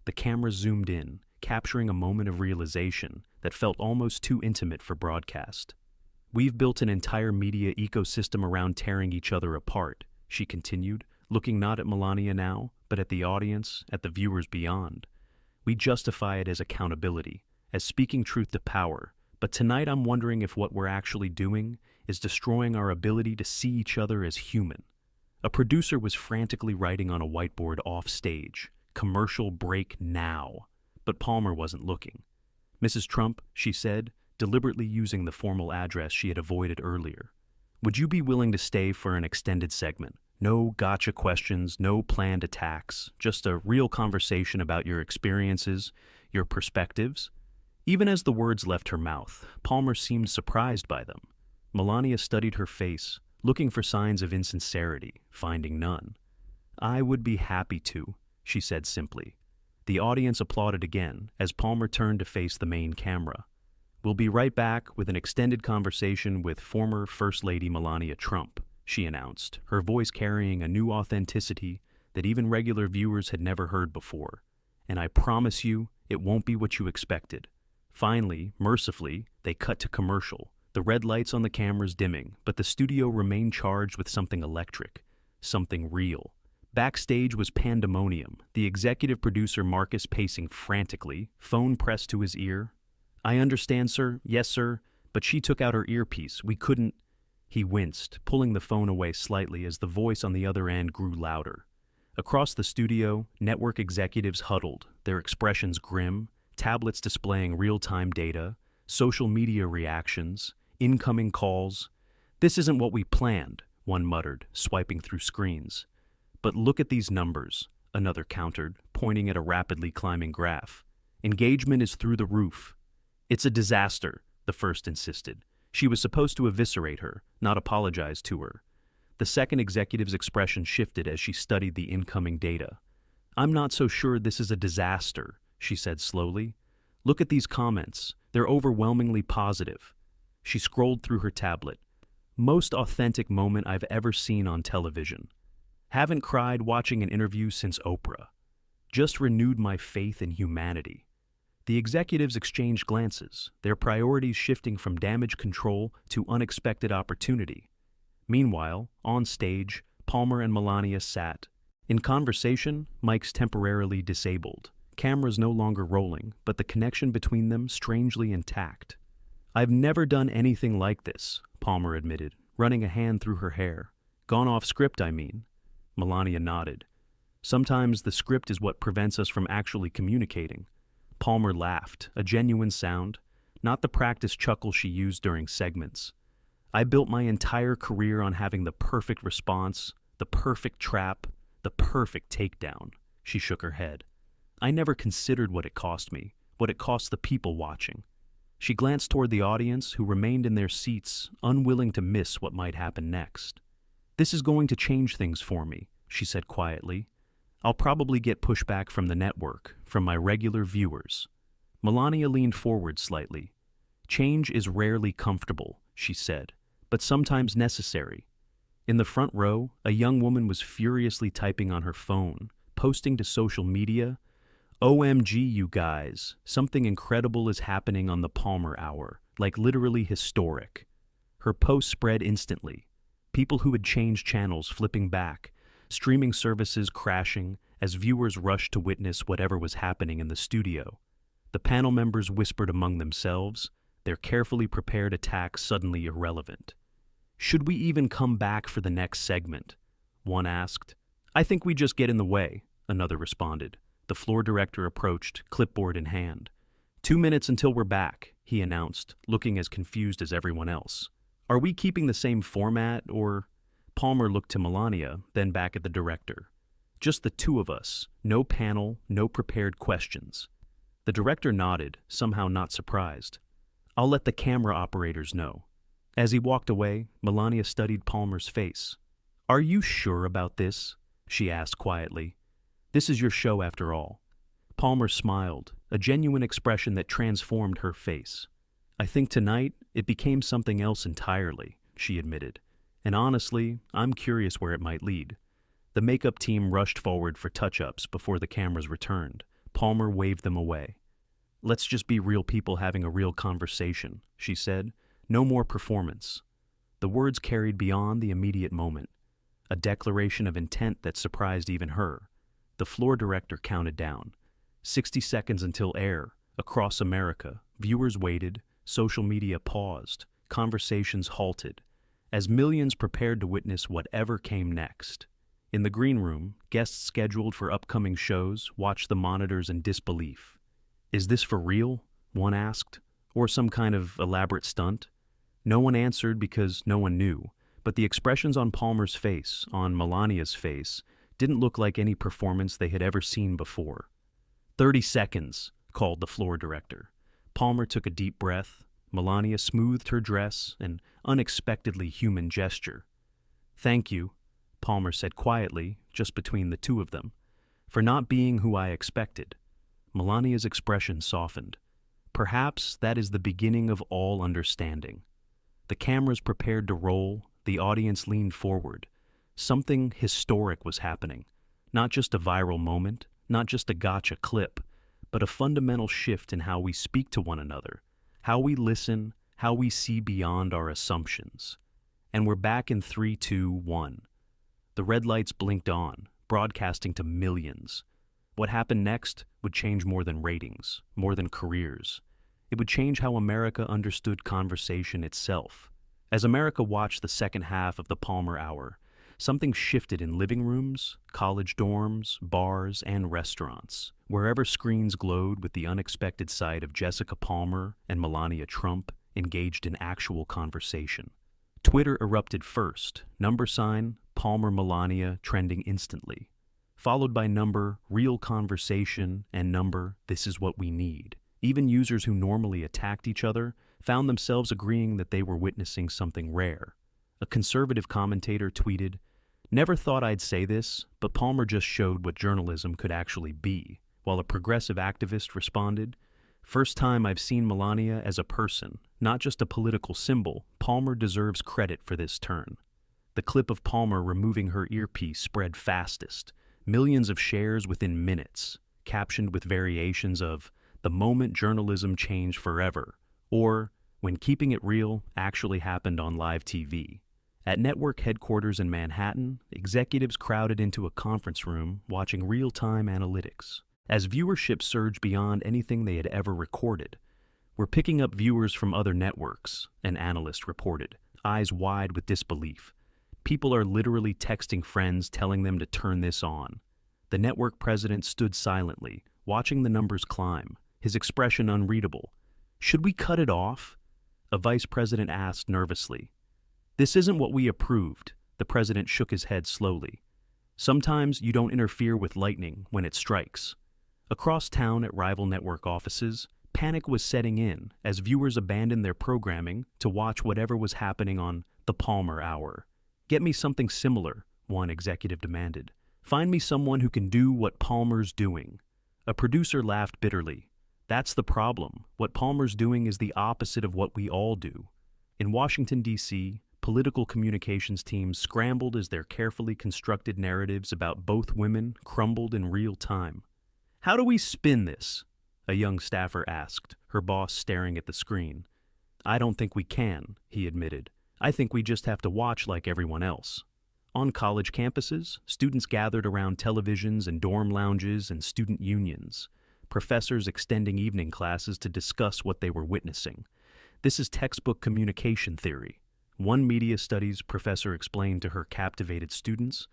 The camera zoomed in, capturing a moment of realization that felt almost too intimate for broadcast. "We've built an entire media ecosystem around tearing each other apart," she continued, looking not at Melania now, but at the audience, at the viewers beyond. "We justify it as accountability, as speaking truth to power, but tonight I'm wondering if what we're actually doing is destroying our ability to see each other as human." A producer was frantically writing on a whiteboard off stage, "Commercial break now." But Palmer wasn't looking. "Mrs. Trump," she said, deliberately using the formal address she had avoided earlier, "would you be willing to stay for an extended segment? No gotcha questions, no planned attacks, just a real conversation about your experiences, your perspectives." Even as the words left her mouth, Palmer seemed surprised by them. Melania studied her face, looking for signs of insincerity, finding none. "I would be happy to," she said simply. The audience applauded again as Palmer turned to face the main camera. "We'll be right back with an extended conversation with former First Lady Melania Trump," she announced, her voice carrying a new authenticity that even regular viewers had never heard before. "And I promise you, it won't be what you expected." Finally, mercifully, they cut to commercial, the red lights on the cameras dimming, but the studio remained charged with something electric, something real. Backstage was pandemonium, the executive producer Marcus pacing frantically, phone pressed to his ear. "I understand, sir. Yes, sir. But she took out her earpiece. We couldn't—" He winced, pulling the phone away slightly as the voice on the other end grew louder. Across the studio, network executives huddled, their expressions grim, tablets displaying real-time data, social media reactions, incoming calls. "This isn't what we planned," one muttered, swiping through screens. "But look at these numbers," another countered, pointing at a rapidly climbing graph. "Engagement is through the roof." "It's a disaster," the first insisted. She was supposed to eviscerate her, not apologize to her. The second executive's expression shifted as she studied the incoming data. "I'm not so sure this is a disaster," she said slowly. "Look at these comments. They're overwhelmingly positive." She scrolled through her tablet. "Most authentic moment I've ever seen on television. Haven't cried watching an interview since Oprah. Just renewed my faith in humanity. The executives exchanged glances, their priorities shifting from damage control to unexpected opportunity. Meanwhile, on stage, Palmer and Melania sat. In conversation, mics temporarily disabled, cameras no longer rolling, but the connection between them strangely intact. "I've never done anything like this," Palmer admitted, running a hand through her hair. "Gone off script, I mean." Melania nodded. "Sometimes the script is what prevents us from actually communicating." Palmer laughed, a genuine sound, not the practice chuckle she used during segments. "I built my entire career on having the perfect response, the perfect trap, the perfect takedown." She shook her head. "I never considered what it cost me, what it cost the people watching." She glanced toward the audience, who remained in their seats, unwilling to miss what might happen next. "This is going to change things for me," she said quietly. "I'll probably get pushback from the network, from my regular viewers." Melania leaned forward slightly. "Change is rarely comfortable," she said, "but sometimes necessary." In the front row, a young woman was furiously typing on her phone, posting to social media, "OMG, you guys, something incredible is happening on the Palmer Hour, like literally historic." Her post spread instantly. People who had changed channels flipping back, streaming services crashing as viewers rushed to witness whatever was happening in the studio. The panel members whispered among themselves, their carefully prepared attack suddenly irrelevant. "Should we even come back for the next segment?" one asked. "I think we just get in the way," another responded. The floor director approached, clipboard in hand. 2 minutes until we're back," he announced, looking as confused as everyone else. "Are we keeping the same format, or—" Palmer looked to Melania, then back at the director. "Just the two of us, no panel, no prepared questions." The director nodded, somehow not surprised. "I'll let the camera operators know." As he walked away, Melania studied Palmer's face. "Are you sure about this?" she asked quietly. "This is your show after all." Palmer smiled, a genuine expression that transformed her face. "I think tonight it became something else entirely," she admitted. "And honestly, I'm curious where it might lead." The makeup team rushed forward for touch-ups before the cameras returned. Palmer waved them away. "Let's just be real people having a real conversation," she said. "No more performance." The words carried beyond the immediate moment, a declaration of intent that surprised even her. The floor director counted down. 60 seconds until air. Across America, viewers waited, social media paused, conversations halted, as millions prepared to witness whatever came next. In the green room, guests scheduled for upcoming shows watched the monitors in disbelief. "Is this for real?" one asked, "or some kind of elaborate stunt?" No one answered because no one knew, but the expressions on Palmer's face, on Melania's face, didn't look like any performance they had ever seen before. 30 seconds, called the floor director. Palmer took a deep breath. Melania smoothed her dress, an unexpectedly human gesture. "Thank you," Palmer said quietly, just between the two of them, "for not being who I expected." Melania's expression softened. "Perhaps that is the beginning of all understanding." The cameras prepared to roll, the audience leaned forward. Something historic was happening. Not just a viral moment, not just a gotcha clip, but a fundamental shift in how we speak to one another, how we listen, how we see beyond our assumptions. And we're back in 3, 2, 1. The red lights blinked on, broadcasting to millions. What happened next would change more than ratings, more than careers. It would change how America understood conversation itself. As America watched the second half of the Palmer Hour, something shifted in living rooms, college dorms, bars, and restaurants, wherever screens glowed with the unexpected sight of Jessica Palmer and Melania Trump engaged in actual conversation. Twitter erupted first, #, Palmer Melania trending instantly, followed by real conversation, and this is what we need. Even users who normally attacked each other found themselves agreeing that they were witnessing something rare. A conservative commentator tweeted, "Never thought I'd say this, but Palmer just showed what journalism could actually be," while a progressive activist responded, "First time I've seen Melania as a person, not just a political symbol. Palmer deserves credit for this turn." The clip of Palmer removing her earpiece spread fastest, millions of shares within minutes, captioned with variations of, the moment journalism changed forever, or when keeping it real actually happened on live TV. At network headquarters in Manhattan, executives crowded into a conference room watching real-time analytics. As viewership surged beyond anything they had ever recorded, "We're picking up viewers from other networks," an analyst reported, eyes wide with disbelief. "People are literally texting friends telling them to turn this on." The network president stood silently, watching the numbers climb, his expression unreadable. "Should we cut it off?" a vice president asked nervously. "This isn't what we approved," the president shook his head slowly. "Sometimes you don't interfere with lightning when it strikes." Across town at rival network offices, panic was setting in as viewers abandoned their programming to watch whatever was happening on the Palmer Hour. "Get me something similar," one executive demanded. "Find me someone who can do what Palmer's doing." A producer laughed bitterly. "That's the problem. What Palmer's doing is the opposite of what we all do." In Washington, D.C., political communications teams scrambled as their carefully constructed narratives about both women crumbled in real time. "How do we spin this?" a young staffer asked, her boss staring at the screen. "I don't think we can," he admitted. "I think we just have to watch like everyone else." On college campuses, students gathered around televisions and dorm lounges and student unions, professors extending evening classes to discuss what they were witnessing. "This is textbook communication theory," one media studies professor explained to her captivated students.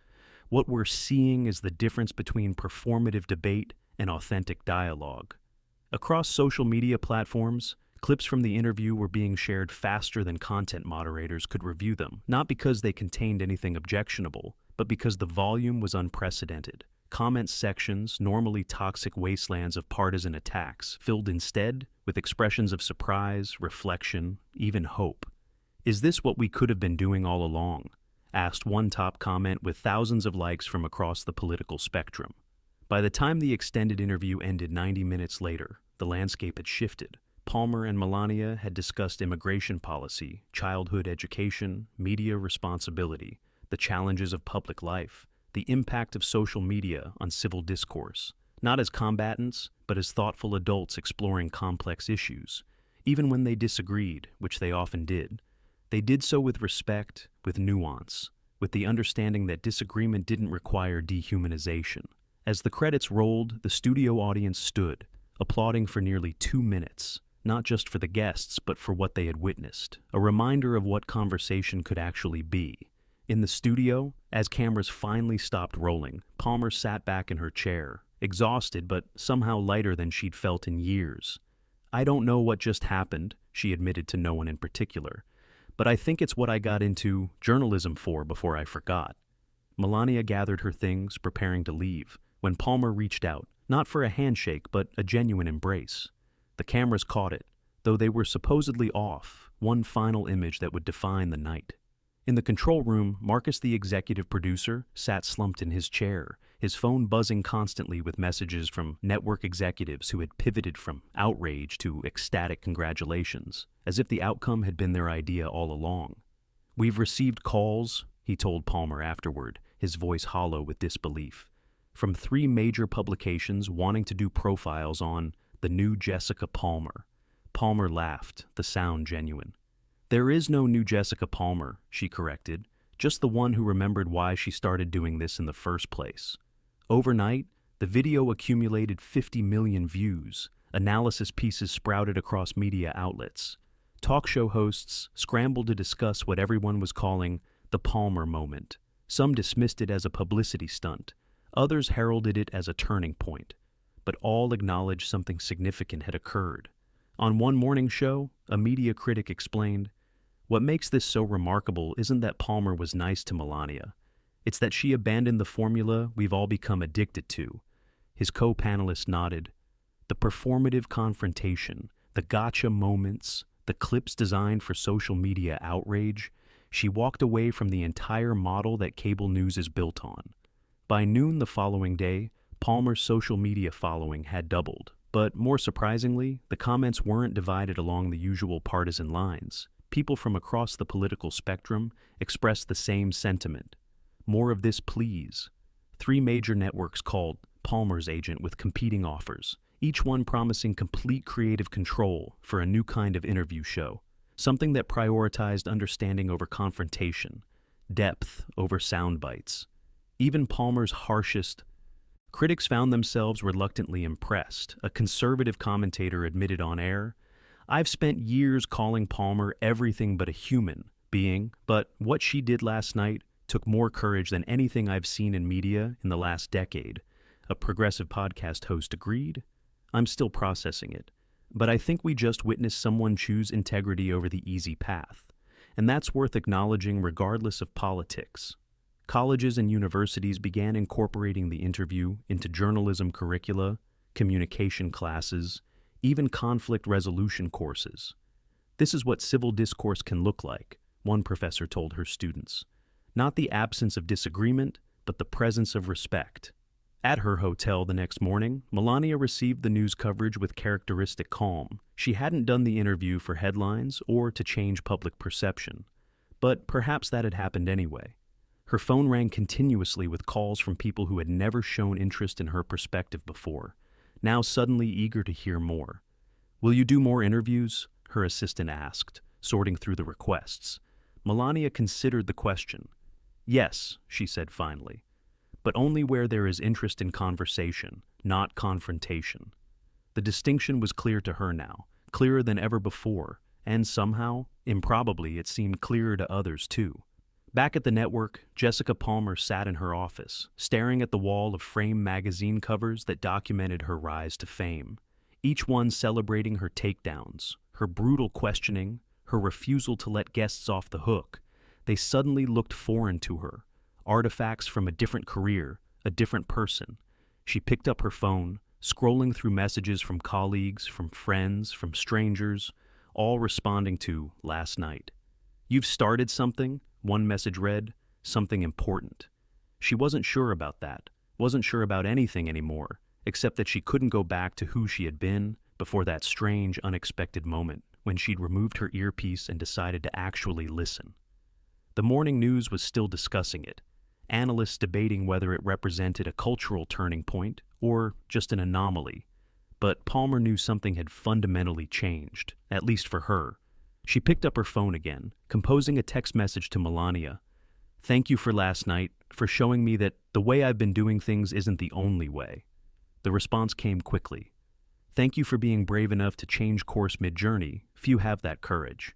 "What we're seeing is the difference between performative debate and authentic dialogue." Across social media platforms, clips from the interview were being shared faster than content moderators could review them, not because they contained anything objectionable, but because the volume was unprecedented. Comment sections, normally toxic wastelands of partisan attacks, filled instead with expressions of surprise, reflection, even hope. "Is this what we could have been doing all along?" asked one top comment with thousands of likes from across the political spectrum. By the time the extended interview ended 90 minutes later, the landscape had shifted. Palmer and Melania had discussed immigration policy, childhood education, media responsibility, the challenges of public life, the impact of social media on civil discourse, not as combatants, but as thoughtful adults exploring complex issues. Even when they disagreed, which they often did, they did so with respect, with nuance, with the understanding that disagreement didn't require dehumanization. As the credits rolled, the studio audience stood, applauding for nearly 2 minutes, not just for the guests, but for what they had witnessed, a reminder of what conversation could actually be. In the studio, as cameras finally stopped rolling, Palmer sat back in her chair, exhausted but somehow lighter than she'd felt in years. "I don't know what just happened," she admitted to no one in particular, "but I think it's what I got into journalism for before I forgot." Melania gathered her things, preparing to leave, when Palmer reached out, not for a handshake, but a genuine embrace. The cameras caught it, though they were supposedly off, one final image that would define the night. In the control room, Marcus, the executive producer, sat slumped in his chair, his phone buzzing constantly with messages from network executives who had pivoted from outrage to ecstatic congratulations, as if the outcome had been their idea all along. "We've received calls," he told Palmer afterward, his voice hollow with disbelief, "from 3 major publications wanting to do profiles on the new Jessica Palmer." Palmer laughed, the sound genuine. "There is no new Jessica Palmer," she corrected, "just the one who remembered why she started doing this in the first place." Overnight, the video accumulated 50 million views. Analysis pieces sprouted across media outlets. Talk show hosts scrambled to discuss what everyone was calling the Palmer moment. Some dismissed it as a publicity stunt. Others heralded it as a turning point. But all acknowledged something significant had occurred. On one morning show, a media critic explained, "What makes this so remarkable isn't that Palmer was nice to Melania. It's that she abandoned the formula we've all become addicted to." His co-panelist nodded. "The performative confrontation, the gotcha moments, the clips designed for social media outrage, she walked away from the entire model that cable news is built on." By noon the following day, Palmer's social media following had doubled. But more surprisingly, the comments weren't divided along the usual partisan lines. People from across the political spectrum expressed the same sentiment. "More of this, please." 3 major networks called Palmer's agent with competing offers. each one promising complete creative control for a new kind of interview show, something that prioritized understanding over confrontation, depth over sound bites. Even Palmer's harshest critics found themselves reluctantly impressed. A conservative commentator admitted on air, "I've spent years calling Palmer everything but a human being, but what she did last night took more courage than anything I've seen in media in the last decade." A progressive podcast host agreed. "I'm still processing it, but I think we just witnessed someone choose integrity over the easy path, and that's worth acknowledging regardless of politics." Colleges and universities began incorporating the interview into journalism curricula, communication classes, even conflict resolution courses. "This is what civil discourse can look like," one professor told her students. "Not the absence of disagreement, but the presence of respect." At her hotel the next morning, Melania received the news coverage with characteristic calm. She hadn't done the interview for headlines or to change public perception, but perhaps that had happened anyway. Her phone rang continuously with calls from people who had never shown interest in her perspective before, now suddenly eager to hear more. "Will you do more interviews?" her assistant asked, sorting through the requests. Melania considered the question. "Yes," she said finally, "but only where there is interest in conversation, not confrontation." The distinction was clear to her now, clearer than ever before, and somehow, improbably, it seemed clearer to others too. Back at the network, Jessica Palmer sat in her office, staring at the wall of framed magazine covers that documented her rise to fame, each one celebrating her takedowns, her brutal questioning, her refusal to let guests off the hook. They suddenly looked foreign to her, artifacts from a different career, a different person. She picked up her phone, scrolling through messages from colleagues, from friends, from strangers, all responding to "last night." "You've started something," one message read, "something important." She wasn't sure about that, wasn't sure about anything anymore, except that she couldn't go back to who she had been before that strange, unexpected moment when she'd removed her earpiece and decided to actually listen. The morning news was still discussing it, analysts debating whether it represented a cultural turning point or just an anomaly. But Palmer knew something had fundamentally changed, at least for her. She picked up her phone again, composing a text message to Melania. "Thank you for last night, for showing me that the way I've been doing things isn't the only way." The response came quickly. "Thank you for being brave enough to change course mid-journey. Few have that courage."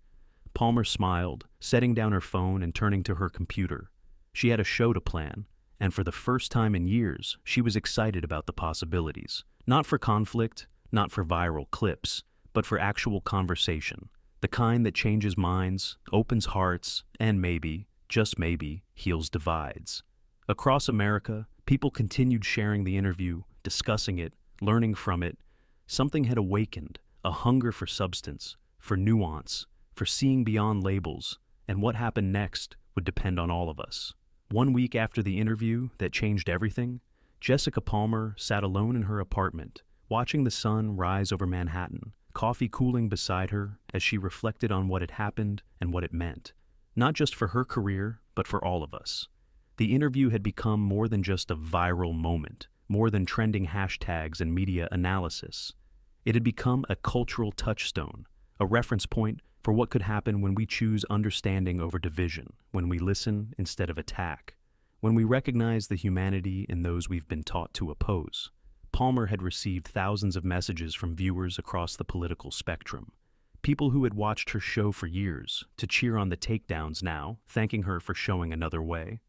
Palmer smiled, setting down her phone and turning to her computer. She had a show to plan, and for the first time in years, she was excited about the possibilities. Not for conflict, not for viral clips, but for actual conversation. The kind that changes minds, opens hearts, and maybe, just maybe, heals divides. Across America, people continued sharing the interview, discussing it, learning from it. Something had awakened, a hunger for substance, for nuance, for seeing beyond labels, and what happened next would depend on all of us. 1 week after the interview that changed everything, Jessica Palmer sat alone in her apartment, watching the sun rise over Manhattan, coffee cooling beside her as she reflected on what had happened and what it meant, not just for her career, but for all of us. The interview had become more than just a viral moment, more than trending hashtags and media analysis. It had become a cultural touchstone, a reference point for what could happen when we choose understanding over division, when we listen instead of attack, when we recognize the humanity in those we've been taught to oppose. Palmer had received thousands of messages from viewers across the political spectrum. People who had watched her show for years, to cheer on the takedowns now, thanking her for showing another way.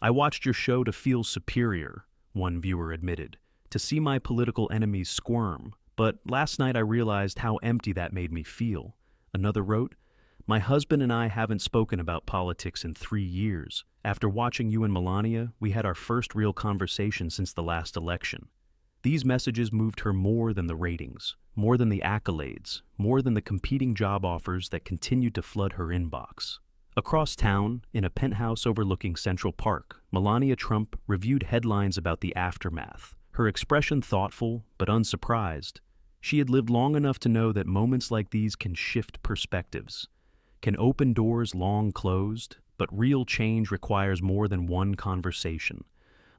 "I watched your show to feel superior," one viewer admitted, "to see my political enemies squirm, but last night I realized how empty that made me feel." Another wrote, "My husband and I haven't spoken about politics in 3 years. After watching you and Melania, we had our first real conversation since the last election." These messages moved her more than the ratings, more than the accolades, more than the competing job offers that continued to flood her inbox. Across town, in a penthouse overlooking Central Park, Melania Trump reviewed headlines about the aftermath, her expression thoughtful but unsurprised. She had lived long enough to know that moments like these can shift perspectives, can open doors long closed, but real change requires more than one conversation,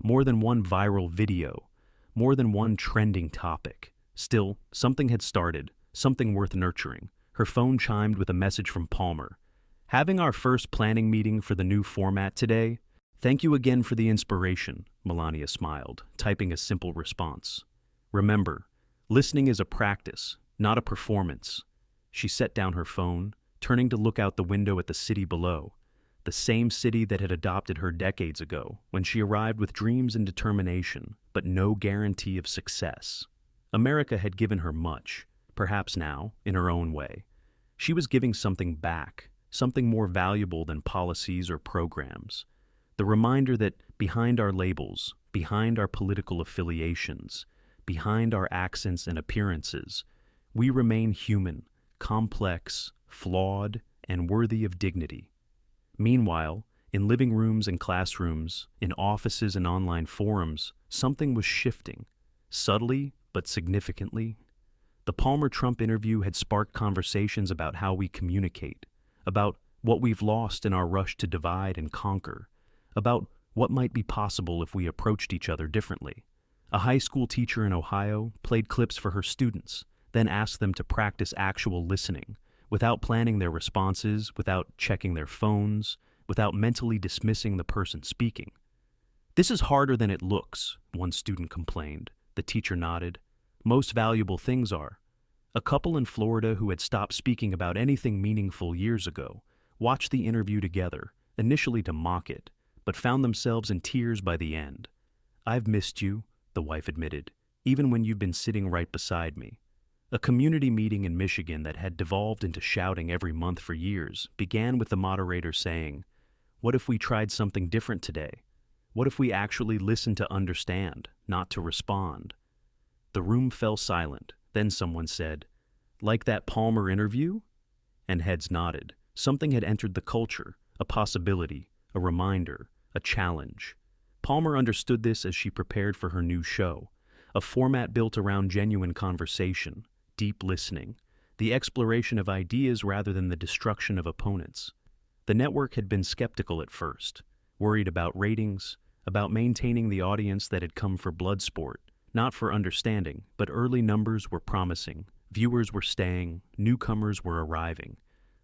more than one viral video, more than one trending topic. Still, something had started, something worth nurturing. Her phone chimed with a message from Palmer. "Having our first planning meeting for the new format today? Thank you again for the inspiration," Melania smiled, typing a simple response. "Remember, listening is a practice, not a performance." She set down her phone, turning to look out the window at the city below, the same city that had adopted her decades ago when she arrived with dreams and determination, but no guarantee of success. America had given her much, perhaps now, in her own way. She was giving something back, something more valuable than policies or programs. The reminder that behind our labels, behind our political affiliations, behind our accents and appearances, we remain human, complex, flawed, and worthy of dignity. Meanwhile, in living rooms and classrooms, in offices and online forums, something was shifting, subtly but significantly. The Palmer-Trump interview had sparked conversations about how we communicate, about what we've lost in our rush to divide and conquer, about what might be possible if we approached each other differently. A high school teacher in Ohio played clips for her students, then asked them to practice actual listening, without planning their responses, without checking their phones, without mentally dismissing the person speaking. "This is harder than it looks," one student complained. The teacher nodded. "Most valuable things are." A couple in Florida who had stopped speaking about anything meaningful years ago watched the interview together, initially to mock it, but found themselves in tears by the end. "I've missed you," the wife admitted, "even when you've been sitting right beside me." A community meeting in Michigan that had devolved into shouting every month for years began with the moderator saying, "What if we tried something different today? What if we actually listened to understand, not to respond?" The room fell silent. Then someone said, "Like that Palmer interview?" And heads nodded. Something had entered the culture, a possibility, a reminder, a challenge. Palmer understood this as she prepared for her new show, a format built around genuine conversation, deep listening, the exploration of ideas rather than the destruction of opponents. The network had been skeptical at first, worried about ratings, about maintaining the audience that had come for Bloodsport, not for understanding, but early numbers were promising. Viewers were staying, newcomers were arriving.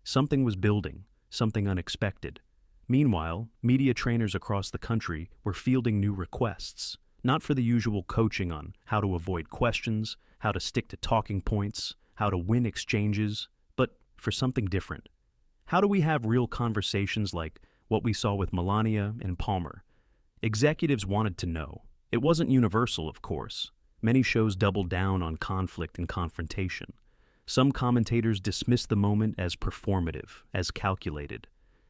Something was building, something unexpected. Meanwhile, media trainers across the country were fielding new requests, not for the usual coaching on how to avoid questions, how to stick to talking points, how to win exchanges, but for something different. How do we have real conversations like what we saw with Melania and Palmer? Executives wanted to know. It wasn't universal, of course. Many shows doubled down on conflict and confrontation. Some commentators dismissed the moment as performative, as calculated,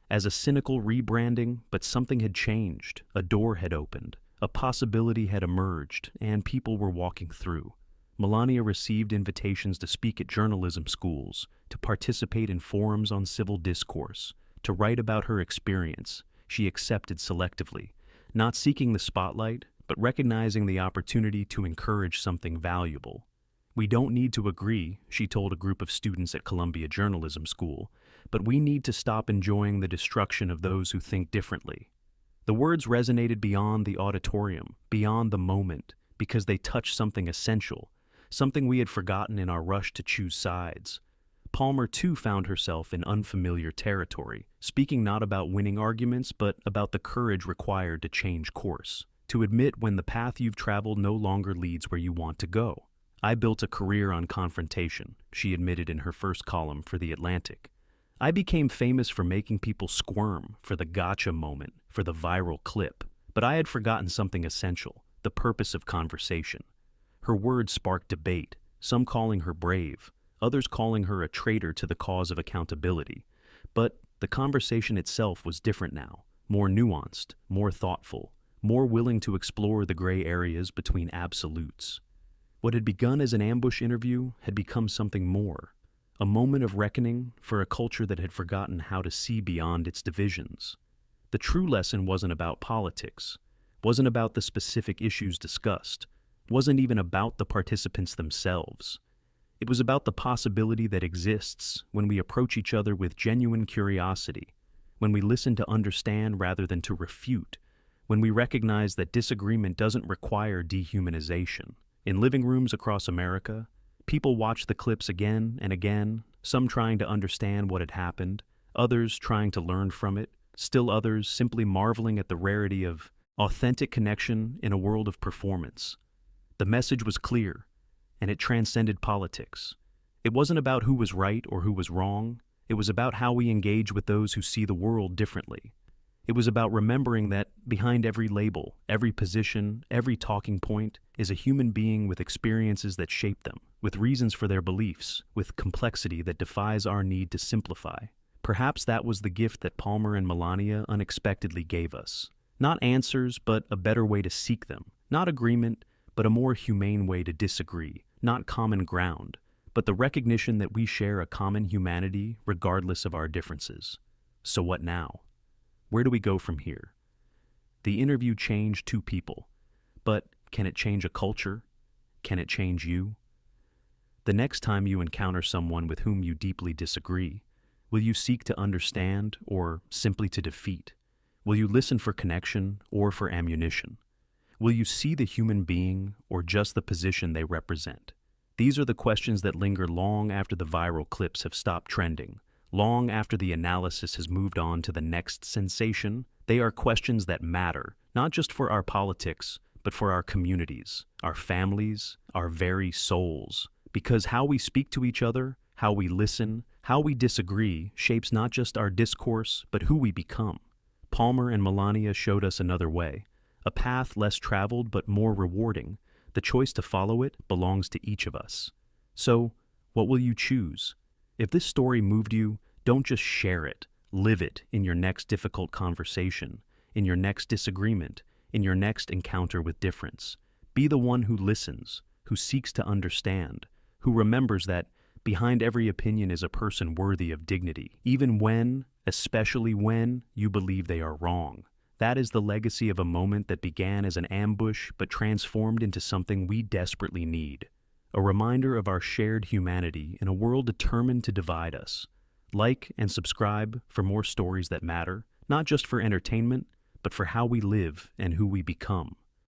as a cynical rebranding, but something had changed, a door had opened, a possibility had emerged, and people were walking through. Melania received invitations to speak at journalism schools, to participate in forums on civil discourse, to write about her experience. She accepted selectively, not seeking the spotlight, but recognizing the opportunity to encourage something valuable. "We don't need to agree," she told a group of students at Columbia Journalism School, "but we need to stop enjoying the destruction of those who think differently." The words resonated beyond the auditorium, beyond the moment, because they touched something essential, something we had forgotten in our rush to choose sides. Palmer, too, found herself in unfamiliar territory, speaking not about winning arguments, but about the courage required to change course, to admit when the path you've traveled no longer leads where you want to go. "I built a career on confrontation," she admitted in her first column for The Atlantic. "I became famous for making people squirm, for the gotcha moment, for the viral clip. But I had forgotten something essential, the purpose of conversation." Her words sparked debate, some calling her brave, others calling her a traitor to the cause of accountability. But the conversation itself was different now, more nuanced, more thoughtful, more willing to explore the gray areas between absolutes. What had begun as an ambush interview had become something more, a moment of reckoning for a culture that had forgotten how to see beyond its divisions. The true lesson wasn't about politics, wasn't about the specific issues discussed, wasn't even about the participants themselves. It was about the possibility that exists when we approach each other with genuine curiosity, when we listen to understand rather than to refute, when we recognize that disagreement doesn't require dehumanization. In living rooms across America, people watched the clips again and again, some trying to understand what had happened, others trying to learn from it, still others simply marveling at the rarity of authentic connection in a world of performance. The message was clear, and it transcended politics. It wasn't about who was right or who was wrong. It was about how we engage with those who see the world differently. It was about remembering that behind every label, every position, every talking point is a human being with experiences that shape them, with reasons for their beliefs, with complexity that defies our need to simplify. Perhaps that was the gift that Palmer and Melania unexpectedly gave us. Not answers, but a better way to seek them. Not agreement, but a more humane way to disagree. Not common ground, but the recognition that we share a common humanity regardless of our differences. So what now? Where do we go from here? The interview changed two people, but can it change a culture? Can it change you? The next time you encounter someone with whom you deeply disagree, will you seek to understand or simply to defeat? Will you listen for connection or for ammunition? Will you see the human being or just the position they represent? These are the questions that linger long after the viral clips have stopped trending, long after the analysis has moved on to the next sensation. They are questions that matter, not just for our politics, but for our communities, our families, our very souls. Because how we speak to each other, how we listen, how we disagree shapes not just our discourse, but who we become. Palmer and Melania showed us another way, a path less traveled but more rewarding. The choice to follow it belongs to each of us. So, what will you choose? If this story moved you, don't just share it. Live it in your next difficult conversation, in your next disagreement, in your next encounter with difference. Be the one who listens, who seeks to understand, who remembers that behind every opinion is a person worthy of dignity, even when, especially when, you believe they are wrong. That is the legacy of a moment that began as an ambush but transformed into something we desperately need. A reminder of our shared humanity in a world determined to divide us. Like and subscribe for more stories that matter, not just for entertainment, but for how we live and who we become.